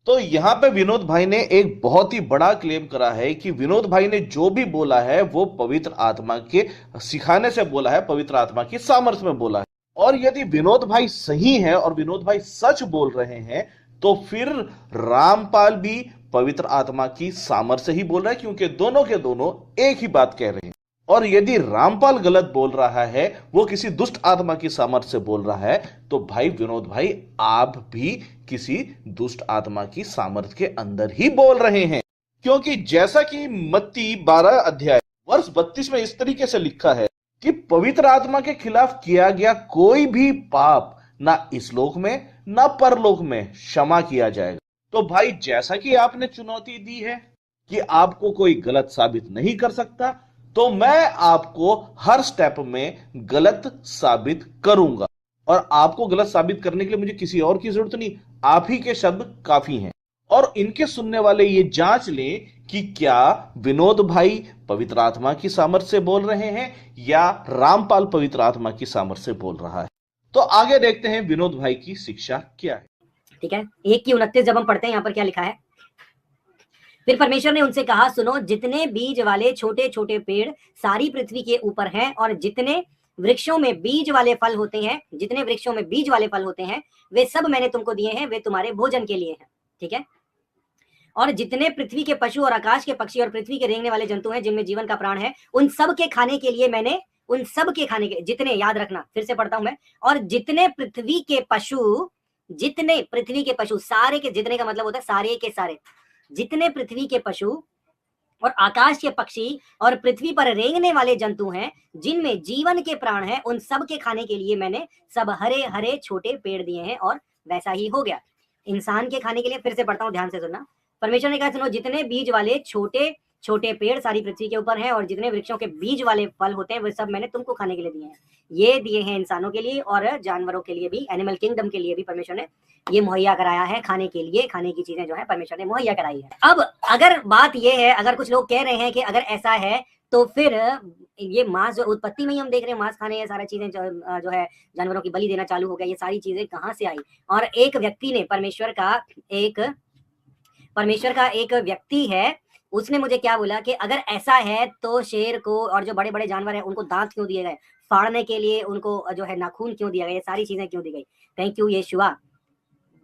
तो यहाँ पे विनोद भाई ने एक बहुत ही बड़ा क्लेम करा है कि विनोद भाई ने जो भी बोला है वो पवित्र आत्मा के सिखाने से बोला है, पवित्र आत्मा की सामर्थ्य में बोला है। और यदि विनोद भाई सही है और विनोद भाई सच बोल रहे हैं, तो फिर रामपाल भी पवित्र आत्मा की सामर्थ्य ही बोल रहा है, क्योंकि दोनों के दोनों एक ही बात कह रहे हैं। और यदि रामपाल गलत बोल रहा है, वो किसी दुष्ट आत्मा की सामर्थ्य से बोल रहा है, तो भाई विनोद भाई आप भी किसी दुष्ट आत्मा की सामर्थ्य के अंदर ही बोल रहे हैं। क्योंकि जैसा कि मत्ती 12 अध्याय वर्ष 32 में इस तरीके से लिखा है कि पवित्र आत्मा के खिलाफ किया गया कोई भी पाप ना इस लोक में ना परलोक में क्षमा किया जाएगा। तो भाई जैसा कि आपने चुनौती दी है कि आपको कोई गलत साबित नहीं कर सकता, तो मैं आपको हर स्टेप में गलत साबित करूंगा। और आपको गलत साबित करने के लिए मुझे किसी और की जरूरत नहीं, आप ही के शब्द काफी हैं। और इनके सुनने वाले ये जांच लें कि क्या विनोद भाई पवित्र आत्मा की सामर्थ्य से बोल रहे हैं या रामपाल पवित्र आत्मा की सामर्थ्य से बोल रहा है। तो आगे देखते हैं विनोद भाई की शिक्षा क्या है। ठीक है, 1:29 जब हम पढ़ते हैं यहाँ पर क्या लिखा है, फिर परमेश्वर ने उनसे कहा, सुनो, जितने बीज वाले छोटे छोटे पेड़ सारी पृथ्वी के ऊपर हैं और जितने वृक्षों में बीज वाले फल होते हैं, जितने वृक्षों में बीज वाले फल होते हैं, वे सब मैंने तुमको दिए हैं, वे तुम्हारे भोजन के लिए हैं। ठीक है, और जितने पृथ्वी के पशु और आकाश के पक्षी और पृथ्वी के रेंगने वाले जंतु हैं जिनमें जीवन का प्राण है, उन सब के खाने के लिए मैंने, उन सब के खाने के, जितने, याद रखना, फिर से पढ़ता हूं मैं, और जितने पृथ्वी के पशु, जितने पृथ्वी के पशु, सारे के, जितने का मतलब होता है सारे के सारे, जितने पृथ्वी के पशु और आकाश के पक्षी और पृथ्वी पर रेंगने वाले जंतु हैं जिनमें जीवन के प्राण हैं, उन सब के खाने के लिए मैंने सब हरे हरे छोटे पेड़ दिए हैं। और वैसा ही हो गया इंसान के खाने के लिए। फिर से पढ़ता हूं, ध्यान से सुनना। परमेश्वर ने कहा, सुनो, जितने बीज वाले छोटे छोटे पेड़ सारी पृथ्वी के ऊपर हैं और जितने वृक्षों के बीज वाले फल होते हैं वे सब मैंने तुमको खाने के लिए दिए हैं। ये दिए हैं इंसानों के लिए और जानवरों के लिए भी, एनिमल किंगडम के लिए भी परमेश्वर ने ये मुहैया कराया है। खाने के लिए, खाने की चीजें जो है परमेश्वर ने मुहैया कराई है। अब अगर बात ये है, अगर कुछ लोग कह रहे हैं कि अगर ऐसा है तो फिर ये मांस जो उत्पत्ति में ही हम देख रहे हैं, मांस खाने, ये सारी चीजें जो है जानवरों की बलि देना चालू हो गया, ये सारी चीजें कहाँ से आई? और एक व्यक्ति ने, परमेश्वर का एक व्यक्ति है, उसने मुझे क्या बोला कि अगर ऐसा है तो शेर को और जो बड़े बड़े जानवर हैं उनको दांत क्यों दिए गए, फाड़ने के लिए उनको जो है नाखून क्यों दिया गया, ये सारी चीजें क्यों दी गई? Thank you Yeshua.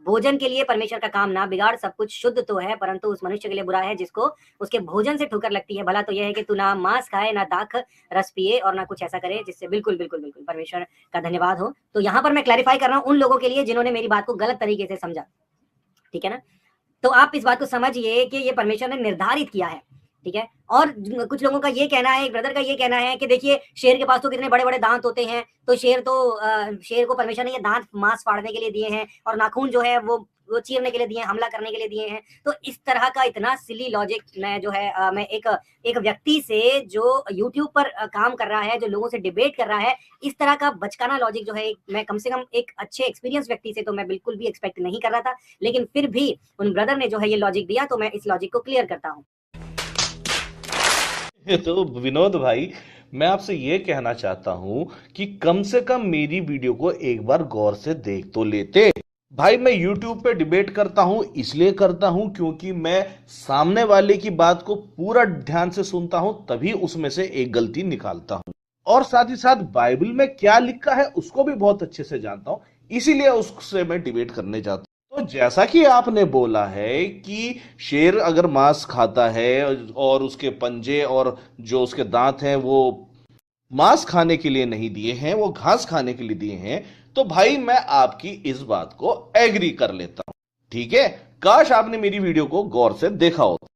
भोजन के लिए परमेश्वर का काम ना बिगाड़, सब कुछ शुद्ध तो है परंतु उस मनुष्य के लिए बुरा है जिसको उसके भोजन से ठोकर लगती है। भला तो यह है कि तू ना मांस खाए, ना दाख रस पिए और ना कुछ ऐसा करे जिससे बिल्कुल बिल्कुल बिल्कुल परमेश्वर का धन्यवाद हो। तो यहाँ पर मैं क्लैरिफाई कर रहा हूँ उन लोगों के लिए जिन्होंने मेरी बात को गलत तरीके से समझा। ठीक है ना, तो आप इस बात को समझिए कि ये परमेश्वर ने निर्धारित किया है। ठीक है, और कुछ लोगों का ये कहना है, एक ब्रदर का ये कहना है कि देखिए शेर के पास तो कितने बड़े बड़े दांत होते हैं, तो शेर को परमेश्वर ने ये दांत मांस फाड़ने के लिए दिए हैं और नाखून जो है वो चीरने के लिए दिए हैं, हमला करने के लिए दिए हैं। तो इस तरह का इतना सिली लॉजिक मैं जो है मैं एक व्यक्ति से जो यूट्यूब पर काम कर रहा है, जो लोगों से डिबेट कर रहा है, इस तरह का बचकाना लॉजिक जो है मैं कम से कम एक अच्छे एक्सपीरियंस व्यक्ति से तो मैं बिल्कुल भी एक्सपेक्ट नहीं कर रहा था। लेकिन फिर भी उन ब्रदर ने जो है ये लॉजिक दिया तो मैं इस लॉजिक को क्लियर करता हूँ। तो विनोद भाई, मैं आपसे ये कहना चाहता हूं कि कम से कम मेरी वीडियो को एक बार गौर से देख तो लेते। भाई, मैं YouTube पे डिबेट करता हूं, इसलिए करता हूं क्योंकि मैं सामने वाले की बात को पूरा ध्यान से सुनता हूं, तभी उसमें से एक गलती निकालता हूं। और साथ ही साथ बाइबल में क्या लिखा है उसको भी बहुत अच्छे से जानता हूं, इसीलिए उससे मैं डिबेट करने जाता हूं। तो जैसा कि आपने बोला है कि शेर अगर मांस खाता है और उसके पंजे और जो उसके दांत हैं वो मांस खाने के लिए नहीं दिए हैं, वो घास खाने के लिए दिए हैं, तो भाई मैं आपकी इस बात को एग्री कर लेता हूं। ठीक है, काश आपने मेरी वीडियो को गौर से देखा होता।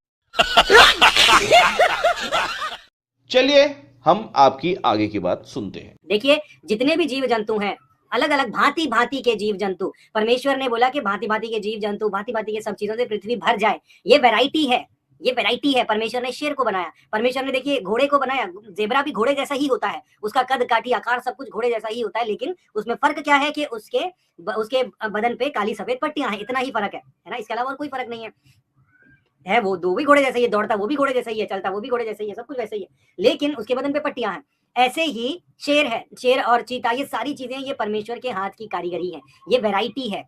चलिए हम आपकी आगे की बात सुनते हैं। देखिए, जितने भी जीव जंतु हैं, अलग अलग भांति भांति के जीव जंतु, परमेश्वर ने बोला कि भांति भांति के जीव जंतु, भांति भांति के सब चीजों से पृथ्वी भर जाए। ये वैरायटी है, ये वैरायटी है। परमेश्वर ने शेर को बनाया, परमेश्वर ने देखिए घोड़े को बनाया, जेब्रा भी घोड़े जैसा ही होता है, उसका कद काठी आकार सब कुछ घोड़े जैसा ही होता है, लेकिन उसमें फर्क क्या है कि उसके बदन पे काली सफेद पट्टियां हैं, इतना ही फर्क है ना, इसके अलावा और कोई फर्क नहीं है। वो दो भी घोड़े जैसा ही है, दौड़ता वो भी घोड़े जैसा ही है, चलता वो भी घोड़े जैसा ही है, सब कुछ वैसे ही है, लेकिन उसके बदन पे पट्टियां हैं। ऐसे ही शेर है, शेर और चीता, ये सारी चीजें ये परमेश्वर के हाथ की कारीगरी है, ये वैरायटी है,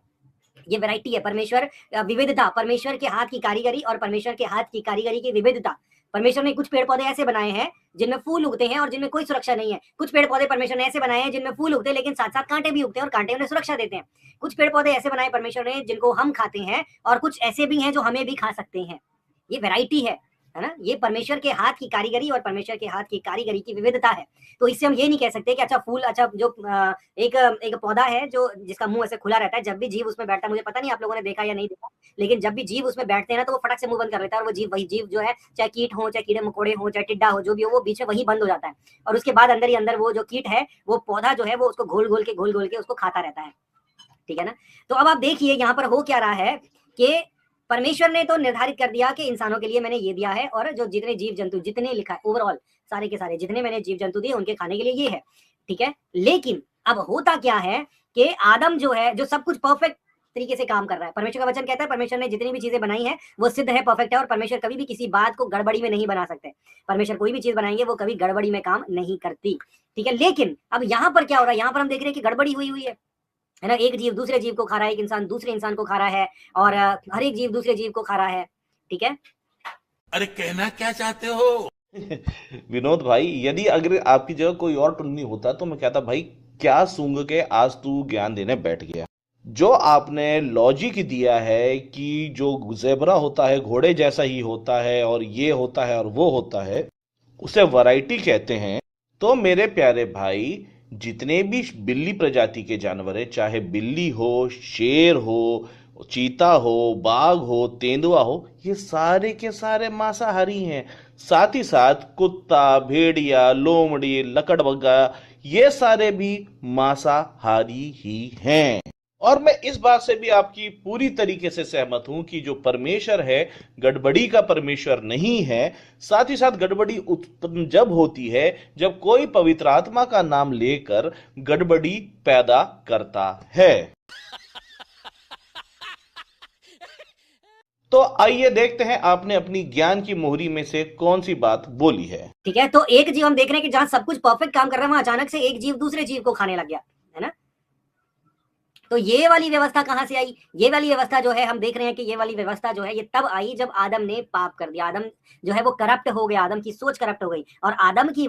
ये वैरायटी है। परमेश्वर विविधता, परमेश्वर के हाथ की कारीगरी और परमेश्वर के हाथ की कारीगरी की विविधता। परमेश्वर ने कुछ पेड़ पौधे ऐसे बनाए हैं जिनमें फूल उगते हैं और जिनमें कोई सुरक्षा नहीं है। कुछ पेड़ पौधे परमेश्वर ने ऐसे बनाए हैं जिनमें फूल उगते हैं लेकिन साथ साथ कांटे भी उगते हैं और कांटे उन्हें सुरक्षा देते हैं। कुछ पेड़ पौधे ऐसे बनाए परमेश्वर ने जिनको हम खाते हैं और कुछ ऐसे भी हैं जो हमें भी खा सकते हैं। ये वैरायटी है ना, ये परमेश्वर के हाथ की कारीगरी और परमेश्वर के हाथ की कारीगरी की विविधता है। तो इससे हम ये नहीं कह सकते कि अच्छा फूल, अच्छा जो एक पौधा है जो जिसका मुंह ऐसे खुला रहता है, जब भी जीव उसमें बैठता है, मुझे पता नहीं आप लोगों ने देखा या नहीं देखा, लेकिन जब भी जीव उसमें बैठते हैं ना तो वो फटक से मुंह बंद कर लेता है और वो जीव, वही जीव जो है, चाहे कीट हो, चाहे कीड़े मकोड़े हो, चाहे टिड्डा हो, जो भी हो, वो बीच में वही बंद हो जाता है और उसके बाद अंदर ही अंदर वो जो कीट है, वो पौधा जो है वो उसको घोल घोल के उसको खाता रहता है। ठीक है ना, तो अब आप देखिए यहाँ पर हो क्या रहा है कि परमेश्वर ने तो निर्धारित कर दिया कि इंसानों के लिए मैंने ये दिया है और जो जितने जीव जंतु, जितने लिखा है ओवरऑल सारे के सारे जितने मैंने जीव जंतु दिए उनके खाने के लिए ये है। ठीक है, लेकिन अब होता क्या है कि आदम जो है, जो सब कुछ परफेक्ट तरीके से काम कर रहा है। परमेश्वर का वचन कहता है परमेश्वर ने जितनी भी चीजें बनाई है वो सिद्ध है, परफेक्ट है, और परमेश्वर कभी भी किसी बात को गड़बड़ी में नहीं बना सकते। परमेश्वर कोई भी चीज बनाएंगे वो कभी गड़बड़ी में काम नहीं करती, ठीक है। लेकिन अब यहाँ पर क्या हो रहा है, यहाँ पर हम देख रहे हैं कि गड़बड़ी हुई हुई है ना। एक जीव दूसरे जीव को खा रहा है, एक इंसान दूसरे इंसान को खा रहा है, और हर एक जीव दूसरे जीव को खा रहा है, ठीक है। अरे कहना क्या चाहते हो? विनोद भाई, यदि अगर आपकी जगह कोई और टुन्नी होता तो मैं कहता भाई क्या सूंघ के आज तू ज्ञान देने बैठ गया। जो आपने लॉजिक दिया है कि जो ज़ेब्रा होता है घोड़े जैसा ही होता है और ये होता है और वो होता है, उसे वैरायटी कहते हैं। तो मेरे प्यारे भाई, जितने भी बिल्ली प्रजाति के जानवर है, चाहे बिल्ली हो, शेर हो, चीता हो, बाघ हो, तेंदुआ हो, ये सारे के सारे मांसाहारी हैं। साथ ही साथ कुत्ता, भेड़िया, लोमड़ी, लकड़बग्गा, ये सारे भी मांसाहारी ही हैं। और मैं इस बात से भी आपकी पूरी तरीके से सहमत हूं कि जो परमेश्वर है गड़बड़ी का परमेश्वर नहीं है। साथ ही साथ गड़बड़ी उत्पन्न जब होती है जब कोई पवित्र आत्मा का नाम लेकर गड़बड़ी पैदा करता है। तो आइए देखते हैं आपने अपनी ज्ञान की मोहरी में से कौन सी बात बोली है, ठीक है। तो एक जीव हम देख रहे हैं कि जहां सब कुछ परफेक्ट काम कर रहा है वहां अचानक से एक जीव दूसरे जीव को खाने लग गया, है ना। तो ये वाली व्यवस्था कहां से आई? ये वाली व्यवस्था जो है हम देख रहे हैं कि ये वाली व्यवस्था जो है ये तब आई जब आदम ने पाप कर दिया। आदम जो है वो करप्ट हो गया, आदम की सोच करप्ट हो गई, और आदम की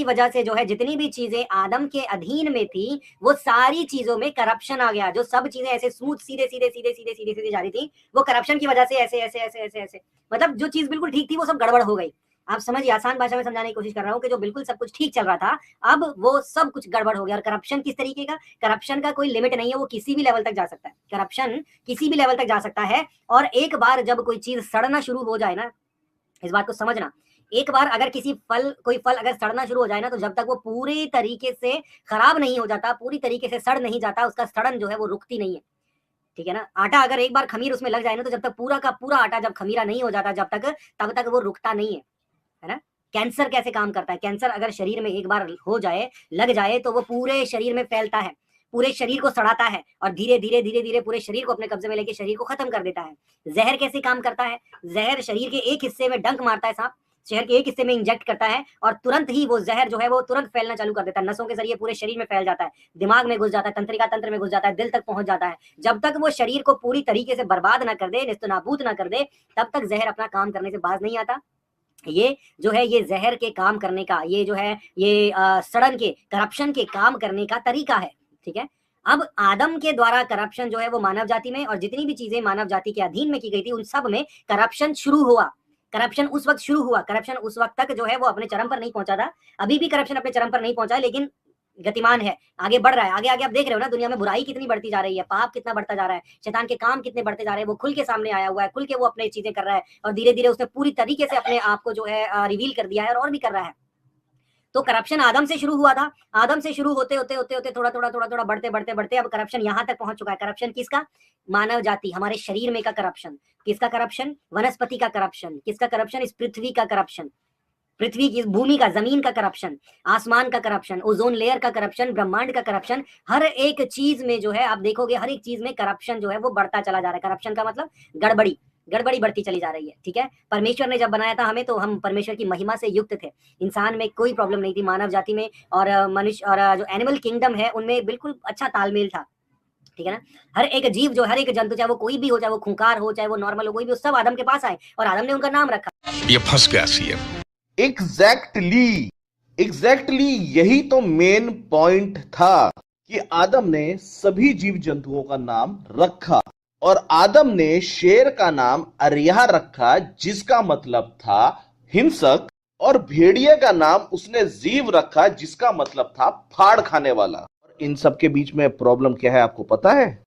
वजह से जो है जितनी भी चीजें आदम के अधीन में थी वो सारी चीजों में करप्शन आ गया। जो सब चीजें ऐसे स्मूथ सीधे सीधे सीधे सीधे सीधे सीधे जा रही थी, वो करप्शन की वजह से ऐसे ऐसे ऐसे ऐसे ऐसे, मतलब जो चीज बिल्कुल ठीक थी वो सब गड़बड़ हो गई। आप समझिए, आसान भाषा में समझाने की कोशिश कर रहा हूँ कि जो बिल्कुल सब कुछ ठीक चल रहा था अब वो सब कुछ गड़बड़ हो गया। और करप्शन किस तरीके का? करप्शन का कोई लिमिट नहीं है, वो किसी भी लेवल तक जा सकता है। करप्शन किसी भी लेवल तक जा सकता है। और एक बार जब कोई चीज सड़ना शुरू हो जाए ना, इस बात को समझना, एक बार अगर कोई फल अगर सड़ना शुरू हो जाए ना, तो जब तक वो पूरी तरीके से खराब नहीं हो जाता, पूरी तरीके से सड़ नहीं जाता, उसका सड़न जो है वो रुकती नहीं है, ठीक है ना। आटा अगर एक बार खमीर उसमें लग जाए ना, तो जब तक पूरा का पूरा आटा जब खमीरा नहीं हो जाता तब तक वो रुकता नहीं है ना। कैंसर कैसे काम करता है? कैंसर अगर शरीर में एक बार हो जाए, लग जाए, तो वो पूरे शरीर में फैलता है, पूरे शरीर को सड़ाता है, और धीरे धीरे धीरे धीरे पूरे शरीर को अपने कब्जे में लेके शरीर को खत्म कर देता है। जहर कैसे काम करता है? जहर शरीर के एक हिस्से में डंक मारता है सांप, शहर के एक हिस्से में इंजेक्ट करता है, और तुरंत ही वो जहर जो है वो तुरंत फैलना चालू कर देता है। नसों के जरिए पूरे शरीर में फैल जाता है, दिमाग में घुस जाता है, तंत्रिका तंत्र में घुस जाता है, दिल तक पहुंच जाता है। जब तक वो शरीर को पूरी तरीके से बर्बाद ना कर दे, निस्तनाबूद ना कर दे, तब तक जहर अपना काम करने से बाज नहीं आता। ये जो है ये जहर के काम करने का, ये जो है ये सड़न के, करप्शन के काम करने का तरीका है, ठीक है। अब आदम के द्वारा करप्शन जो है वो मानव जाति में, और जितनी भी चीजें मानव जाति के अधीन में की गई थी उन सब में करप्शन शुरू हुआ। करप्शन उस वक्त शुरू हुआ, करप्शन उस वक्त तक जो है वो अपने चरम पर नहीं पहुंचा था। अभी भी करप्शन अपने चरम पर नहीं पहुंचा है, लेकिन गतिमान है, आगे बढ़ रहा है। आगे आगे आप देख रहे हो ना, दुनिया में बुराई कितनी बढ़ती जा रही है, पाप कितना बढ़ता जा रहा है, शैतान के काम कितने बढ़ते जा रहे हैं। वो खुल के सामने आया हुआ है, खुल के वो अपने चीजें कर रहा है, और धीरे धीरे उसने पूरी तरीके से अपने आप को जो है रिवील कर दिया है, और भी कर रहा है। तो करप्शन आदम से शुरू हुआ था। आदम से शुरू होते होते होते होते थोड़ा थोड़ा थोड़ा थोड़ा बढ़ते बढ़ते बढ़ते अब करप्शन यहाँ तक पहुंच चुका है। करप्शन किसका? मानव जाति, हमारे शरीर में का करप्शन। किसका करप्शन? वनस्पति का करप्शन। किसका करप्शन? इस पृथ्वी का करप्शन, पृथ्वी की, भूमि का, जमीन का करप्शन, आसमान का करप्शन, ओजोन लेयर का करप्शन, ब्रह्मांड का करप्शन। हर एक चीज में जो है आप देखोगे, हर एक चीज में करप्शन जो है वो बढ़ता चला जा रहा है। करप्शन का मतलब गड़बड़ी, गड़बड़ी बढ़ती चली जा रही है, ठीक है। परमेश्वर ने जब बनाया था हमें, तो हम परमेश्वर की महिमा से युक्त थे। इंसान में कोई प्रॉब्लम नहीं थी, मानव जाति में और मनुष्य और जो एनिमल किंगडम है उनमें बिल्कुल अच्छा तालमेल था, ठीक है ना। हर एक जीव जो, हर एक जंतु, चाहे वो कोई भी हो, चाहे वो खूंखार हो, चाहे वो नॉर्मल हो, कोई भी, सब आदम के पास आए और आदम ने उनका नाम रखा। ये फंस गया सीएम। एग्जैक्टली यही तो मेन पॉइंट था कि आदम ने सभी जीव जंतुओं का नाम रखा, और आदम ने शेर का नाम अरिया रखा, जिसका मतलब था हिंसक, और भेड़िए का नाम उसने जीव रखा, जिसका मतलब था फाड़ खाने वाला। और इन सब के बीच में प्रॉब्लम क्या है आपको पता है?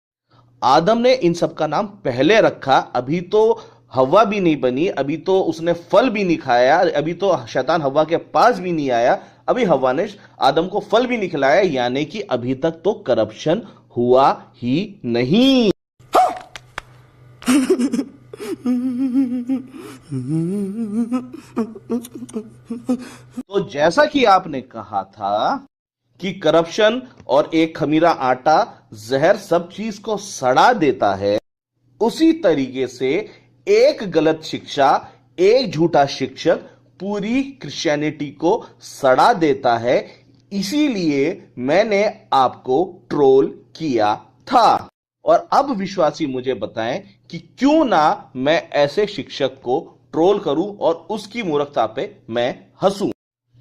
आदम ने इन सब का नाम पहले रखा, अभी तो हवा भी नहीं बनी, अभी तो उसने फल भी नहीं खाया, अभी तो शैतान हवा के पास भी नहीं आया, अभी हवा ने आदम को फल भी नहीं खिलाया, यानी कि अभी तक तो करप्शन हुआ ही नहीं। तो जैसा कि आपने कहा था कि करप्शन और एक खमीरा आटा जहर सब चीज को सड़ा देता है, उसी तरीके से एक गलत शिक्षा, एक झूठा शिक्षक पूरी क्रिश्चियनिटी को सड़ा देता है। इसीलिए मैंने आपको ट्रोल किया था। और अब विश्वासी मुझे बताएं कि क्यों ना मैं ऐसे शिक्षक को ट्रोल करूं और उसकी मूर्खता पे मैं हंसूं।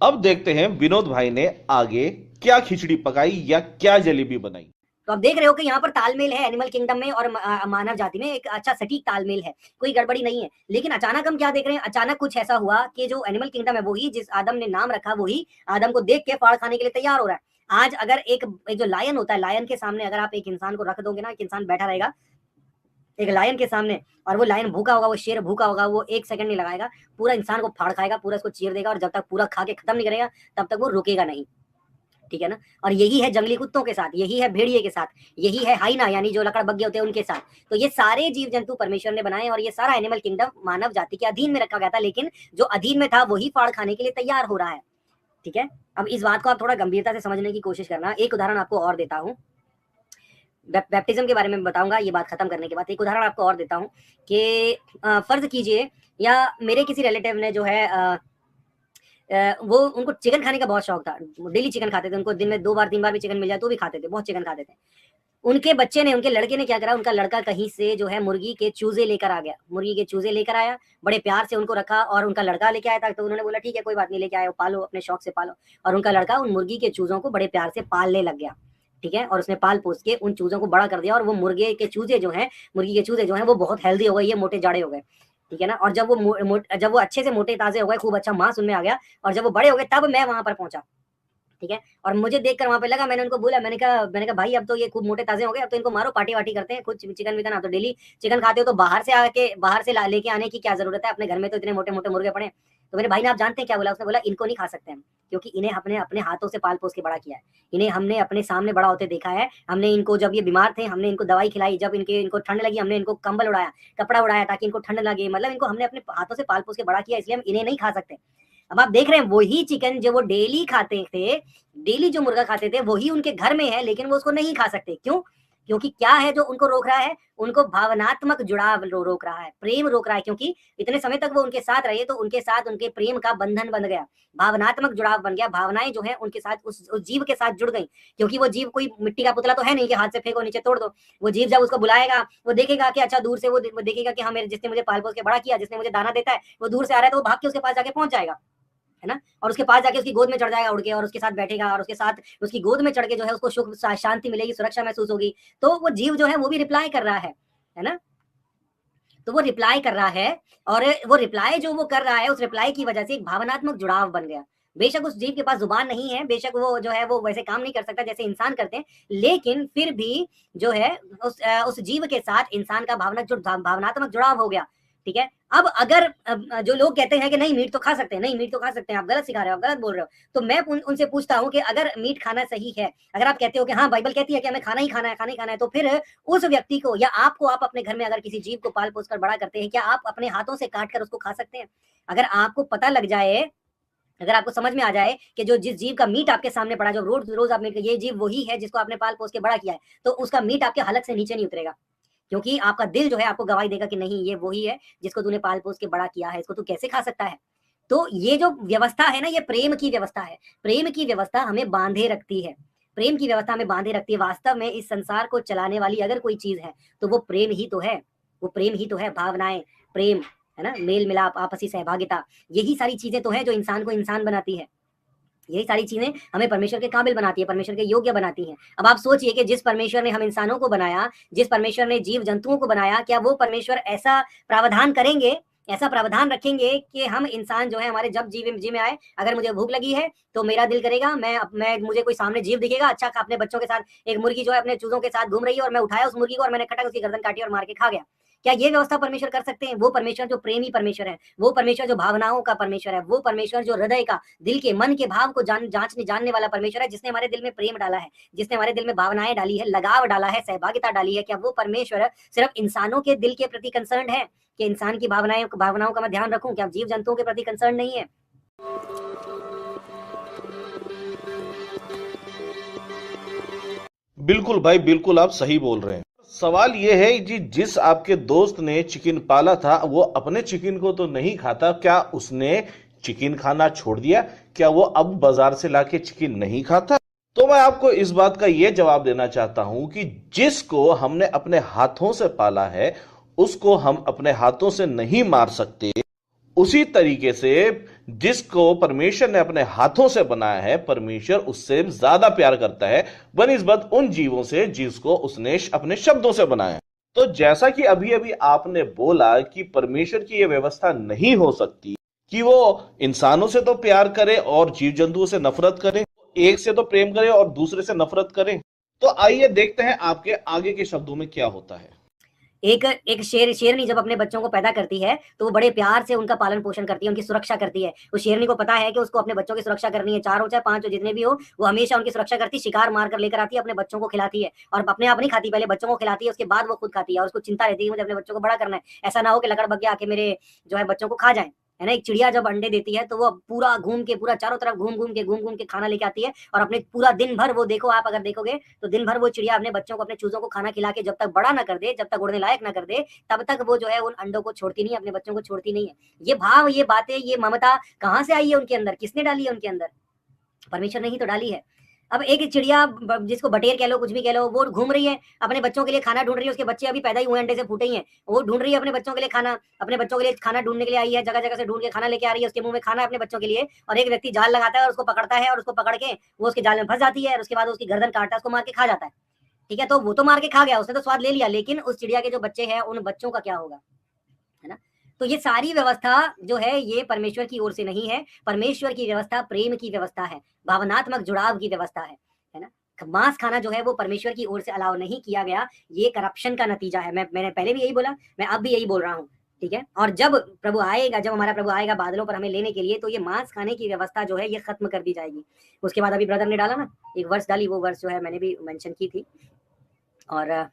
अब देखते हैं विनोद भाई ने आगे क्या खिचड़ी पकाई या क्या जलेबी बनाई। तो आप देख रहे हो कि यहाँ पर तालमेल है एनिमल किंगडम में और मानव जाति में, एक अच्छा सटीक तालमेल है, कोई गड़बड़ी नहीं है। लेकिन अचानक हम क्या देख रहे हैं, अचानक कुछ ऐसा हुआ कि जो एनिमल किंगडम है वही जिस आदम ने नाम रखा वही आदम को देख के फाड़ खाने के लिए तैयार हो रहा है। आज अगर एक जो लायन होता है, लायन के सामने अगर आप एक इंसान को रख दोगे ना, एक इंसान बैठा रहेगा एक लायन के सामने और वो लायन भूखा होगा, वो शेर भूखा होगा, वो एक सेकंड नहीं लगाएगा, पूरा इंसान को फाड़ खाएगा, पूरा इसको चीर देगा और जब तक पूरा खा के खत्म नहीं करेगा तब तक वो रुकेगा नहीं। ठीक है ना। और यही है जंगली कुत्तों के साथ, यही है भेड़िए के साथ, यही है हाइना यानी जो लकड़बग्घे होते हैं उनके साथ। तो ये सारे जीव जंतु परमेश्वर ने बनाए और ये सारा एनिमल किंगडम मानव जाति के अधीन में रखा गया था, लेकिन जो अधीन में था वही फाड़ खाने के लिए तैयार हो रहा है। ठीक है। अब इस बात को आप थोड़ा गंभीरता से समझने की कोशिश करना। एक उदाहरण आपको और देता हूँ, बैप्टिज्म के बारे में बताऊंगा ये बात खत्म करने के बाद। एक उदाहरण आपको और देता हूँ कि फर्ज कीजिए या मेरे किसी रिलेटिव ने जो है वो उनको चिकन खाने का बहुत शौक था, डेली चिकन खाते थे, उनको दिन में 2 बार 3 बार भी चिकन मिल जाए तो भी खाते थे, बहुत चिकन खाते थे। उनके बच्चे ने, उनके लड़के ने क्या करा, उनका लड़का कहीं से जो है मुर्गी के चूजे लेकर आ गया, मुर्गी के चूजे लेकर आया, बड़े प्यार से उनको रखा और उनका लड़का लेके आया था। तो उन्होंने बोला ठीक है कोई बात नहीं, लेके आए, पालो, अपने शौक से पालो। और उनका लड़का उन मुर्गी के चूजों को बड़े प्यार से पालने लग गया। ठीक है। और उसने पाल पोस के उन चूजों को बड़ा कर दिया और वो मुर्गी के चूजे जो हैं वो बहुत हेल्दी हो गए, ये मोटे जाड़े हो गए। ठीक है ना। और जब वो अच्छे से मोटे ताजे हो गए, खूब अच्छा मांस उनमें आ गया और जब वो बड़े हो गए तब मैं वहां पर पहुंचा। ठीक है। और मुझे देखकर वहां पे लगा, मैंने उनको बोला, मैंने कहा भाई अब तो ये खूब मोटे ताजे हो गए, अब तो इनको मारो, पार्टी वार्टी करते हैं, कुछ चिकन विकन, आप तो डेली चिकन खाते हो तो बाहर से लेके आने की क्या जरूरत है, अपने घर में तो इतने मोटे मोटे मुर्गे पड़े। तो मेरे भाई ने, आप जानते हैं क्या बोला, उसने बोला इनको नहीं खा सकते हम, क्योंकि इन्हें हमने अपने हाथों से पाल पोस के बड़ा किया है, इन्हें हमने अपने सामने बड़ा होते देखा है, हमने इनको जब ये बीमार थे हमने इनको दवाई खिलाई, जब इनको ठंड लगी हमने इनको कंबल उड़ाया, कपड़ा उड़ाया ताकि इनको ठंड लगे, मतलब इनको हमने अपने हाथों से पाल पोस के बड़ा किया, इसलिए हम इन्हें नहीं खा सकते। अब आप देख रहे हैं वही चिकन जो वो डेली खाते थे, डेली जो मुर्गा खाते थे वही उनके घर में है, लेकिन वो उसको नहीं खा सकते। क्यों? क्योंकि क्या है जो उनको रोक रहा है, उनको भावनात्मक जुड़ाव रोक रहा है, प्रेम रोक रहा है। क्योंकि इतने समय तक वो उनके साथ रहे तो उनके साथ उनके प्रेम का बंधन बन गया, भावनात्मक जुड़ाव बन गया, भावनाएं जो है उनके साथ उस जीव के साथ जुड़ गई। क्योंकि वो जीव कोई मिट्टी का पुतला तो है नहीं कि हाथ से फेंको नीचे तोड़ दो। वो जीव जब उसको बुलाएगा वो देखेगा कि अच्छा, दूर से वो देखेगा कि हाँ मेरे जिसने मुझे पाल पोस के बड़ा किया, जिसने मुझे दाना देता है वो दूर से आ रहा है, तो वो भाग के उसके पास जाके पहुंच जाएगा, है ना। और उसके पास जाके उसकी गोद में चढ़ जाएगा उड़ के और उसके साथ बैठेगा और उसके साथ उसकी गोद में चढ़ के जो है उसको सुख शांति मिलेगी, सुरक्षा महसूस होगी। तो वो जीव जो है वो भी रिप्लाई कर रहा है ना। तो वो रिप्लाई कर रहा है और वो रिप्लाई जो वो कर रहा है, उस रिप्लाई की वजह से एक भावनात्मक जुड़ाव बन गया। बेशक उस जीव के पास जुबान नहीं है, बेशक वो जो है वो वैसे काम नहीं कर सकता जैसे इंसान करते हैं, लेकिन फिर भी जो है उस जीव के साथ इंसान का भावनात्मक जुड़ाव हो गया। ठीक है। अब अगर जो लोग कहते हैं कि नहीं मीट तो खा सकते हैं, नहीं मीट तो खा सकते हैं, आप गलत सिखा रहे हो, आप गलत बोल रहे हो, तो मैं उनसे पूछता हूं कि अगर मीट खाना सही है, अगर आप कहते हो कि हाँ बाइबल कहती है कि हमें खाना ही खाना है, खाना ही खाना है, तो फिर उस व्यक्ति को या आपको, आप अपने घर में अगर किसी जीव को पाल पोस कर बड़ा करते हैं, क्या आप अपने हाथों से काट कर उसको खा सकते हैं? अगर आपको पता लग जाए, अगर आपको समझ में आ जाए कि जो जिस जीव का मीट आपके सामने पड़ा, जो रोज रोज आप ये जीव वही है जिसको आपने पाल पोस के बड़ा किया है, तो उसका मीट आपके हलक से नीचे नहीं उतरेगा, क्योंकि आपका दिल जो है आपको गवाही देगा कि नहीं ये वही है जिसको तूने पाल पोस के बड़ा किया है, इसको तू कैसे खा सकता है। तो ये जो व्यवस्था है ना, ये प्रेम की व्यवस्था है। प्रेम की व्यवस्था हमें बांधे रखती है, प्रेम की व्यवस्था हमें बांधे रखती है। वास्तव में इस संसार को चलाने वाली अगर कोई चीज है तो वो प्रेम ही तो है, वो प्रेम ही तो है। भावनाएं, प्रेम, है ना, मेल मिलाप, आपसी सहभागिता, यही सारी चीजें तो है जो इंसान को इंसान बनाती है। यही सारी चीजें हमें परमेश्वर के काबिल बनाती है, परमेश्वर के योग्य बनाती हैं। अब आप सोचिए कि जिस परमेश्वर ने हम इंसानों को बनाया, जिस परमेश्वर ने जीव जंतुओं को बनाया, क्या वो परमेश्वर ऐसा प्रावधान करेंगे, ऐसा प्रावधान रखेंगे कि हम इंसान जो है हमारे जब जी में आए, अगर मुझे भूख लगी है तो मेरा दिल करेगा, मैं मुझे कोई सामने जीव दिखेगा, अच्छा अपने बच्चों के साथ एक मुर्गी जो है अपने चूजों के साथ घूम रही है और मैं उठाया उस मुर्गी को और मैंने खटक उसकी गर्दन काटी और मार के खा गया। क्या ये व्यवस्था परमेश्वर कर सकते हैं? वो परमेश्वर जो प्रेमी परमेश्वर है, वो परमेश्वर जो भावनाओं का परमेश्वर है, वो परमेश्वर जो हृदय का, दिल के, मन के भाव को जानने वाला परमेश्वर है, जिसने हमारे दिल में प्रेम डाला है, जिसने हमारे दिल में भावनाएं डाली है, लगाव डाला है, सहभागिता डाली है। क्या वो परमेश्वर सिर्फ इंसानों के दिल के प्रति कंसर्न है कि इंसान की भावनाओं का मैं ध्यान रखूं? क्या जीव जंतुओं के प्रति कंसर्न नहीं है? बिल्कुल भाई, बिल्कुल आप सही बोल रहे हैं। सवाल यह है जी, जिस आपके दोस्त ने चिकन पाला था वो अपने चिकन को तो नहीं खाता, क्या उसने चिकन खाना छोड़ दिया? क्या वो अब बाजार से लाके चिकन नहीं खाता? तो मैं आपको इस बात का यह जवाब देना चाहता हूं कि जिसको हमने अपने हाथों से पाला है उसको हम अपने हाथों से नहीं मार सकते। उसी तरीके से जिसको परमेश्वर ने अपने हाथों से बनाया है, परमेश्वर उससे ज्यादा प्यार करता है बनिस्बत उन जीवों से जिसको उसने अपने शब्दों से बनाया है। तो जैसा कि अभी अभी आपने बोला कि परमेश्वर की यह व्यवस्था नहीं हो सकती कि वो इंसानों से तो प्यार करे और जीव जंतुओं से नफरत करे, एक से तो प्रेम करे और दूसरे से नफरत करे। तो आइए देखते हैं आपके आगे के शब्दों में क्या होता है। एक शेरनी जब अपने बच्चों को पैदा करती है तो वो बड़े प्यार से उनका पालन पोषण करती है, उनकी सुरक्षा करती है। उस शेरनी को पता है कि उसको अपने बच्चों की सुरक्षा करनी है, 4 हो चाहे 5 हो, जितने भी हो, वो हमेशा उनकी सुरक्षा करती, शिकार मार कर लेकर आती है, अपने बच्चों को खिलाती है और अपने आप नहीं खाती, पहले बच्चों को खिलाती है, उसके बाद वो खुद खाती है। और उसको चिंता रहती है मुझे अपने बच्चों को बड़ा करना है, ऐसा ना हो कि लकड़बग्गे आके मेरे जो है बच्चों को खा जाए, है ना। एक चिड़िया जब अंडे देती है तो वो पूरा घूम के, पूरा चारों तरफ घूम घूम के खाना लेके आती है और अपने पूरा दिन भर वो, देखो आप अगर देखोगे तो दिन भर वो चिड़िया अपने बच्चों को, अपने चूजों को खाना खिला के जब तक बड़ा ना कर दे, जब तक उड़ने लायक ना कर दे, तब तक वो जो है उन अंडों को छोड़ती नहीं, अपने बच्चों को छोड़ती नहीं है। ये भाव, ये बातें, ये ममता कहाँ से आई है उनके अंदर? किसने डाली है उनके अंदर? परमेश्वर ने ही तो डाली है। अब एक चिड़िया, जिसको बटेर कह लो, कुछ भी कह लो, वो घूम रही है, अपने बच्चों के लिए खाना ढूंढ रही है। उसके बच्चे अभी पैदा ही हुए, अंडे से फूटे ही हैं, वो ढूंढ रही है अपने बच्चों के लिए खाना, अपने बच्चों के लिए खाना ढूंढने के लिए आई है, जगह जगह से ढूंढ के खाना लेके आ रही है, उसके मुंह में खाना है अपने बच्चों के लिए। और एक व्यक्ति जाल लगाता है और उसको पकड़ता है और उसको पकड़ के वो उसके जाल में फंस जाती है और उसके बाद उसकी गर्दन काटता है, उसको मार के खा जाता है। ठीक है, तो वो तो मार के खा गया, उसने तो स्वाद ले लिया, लेकिन उस चिड़िया के जो बच्चे हैं उन बच्चों का क्या होगा, है ना। तो ये सारी व्यवस्था जो है ये परमेश्वर की ओर से नहीं है। परमेश्वर की व्यवस्था प्रेम की व्यवस्था है, भावनात्मक जुड़ाव की व्यवस्था है ना। मांस खाना जो है वो परमेश्वर की ओर से अलाउ नहीं किया गया, ये करप्शन का नतीजा है। मैंने पहले भी यही बोला, मैं अब भी यही बोल रहा हूँ, ठीक है। और जब प्रभु आएगा, जब हमारा प्रभु आएगा बादलों पर हमें लेने के लिए, तो ये मांस खाने की व्यवस्था जो है ये खत्म कर दी जाएगी। उसके बाद अभी ब्रदर ने डाला ना एक वर्ष डाली, वो वर्ष जो है मैंने भी मेंशन की थी। और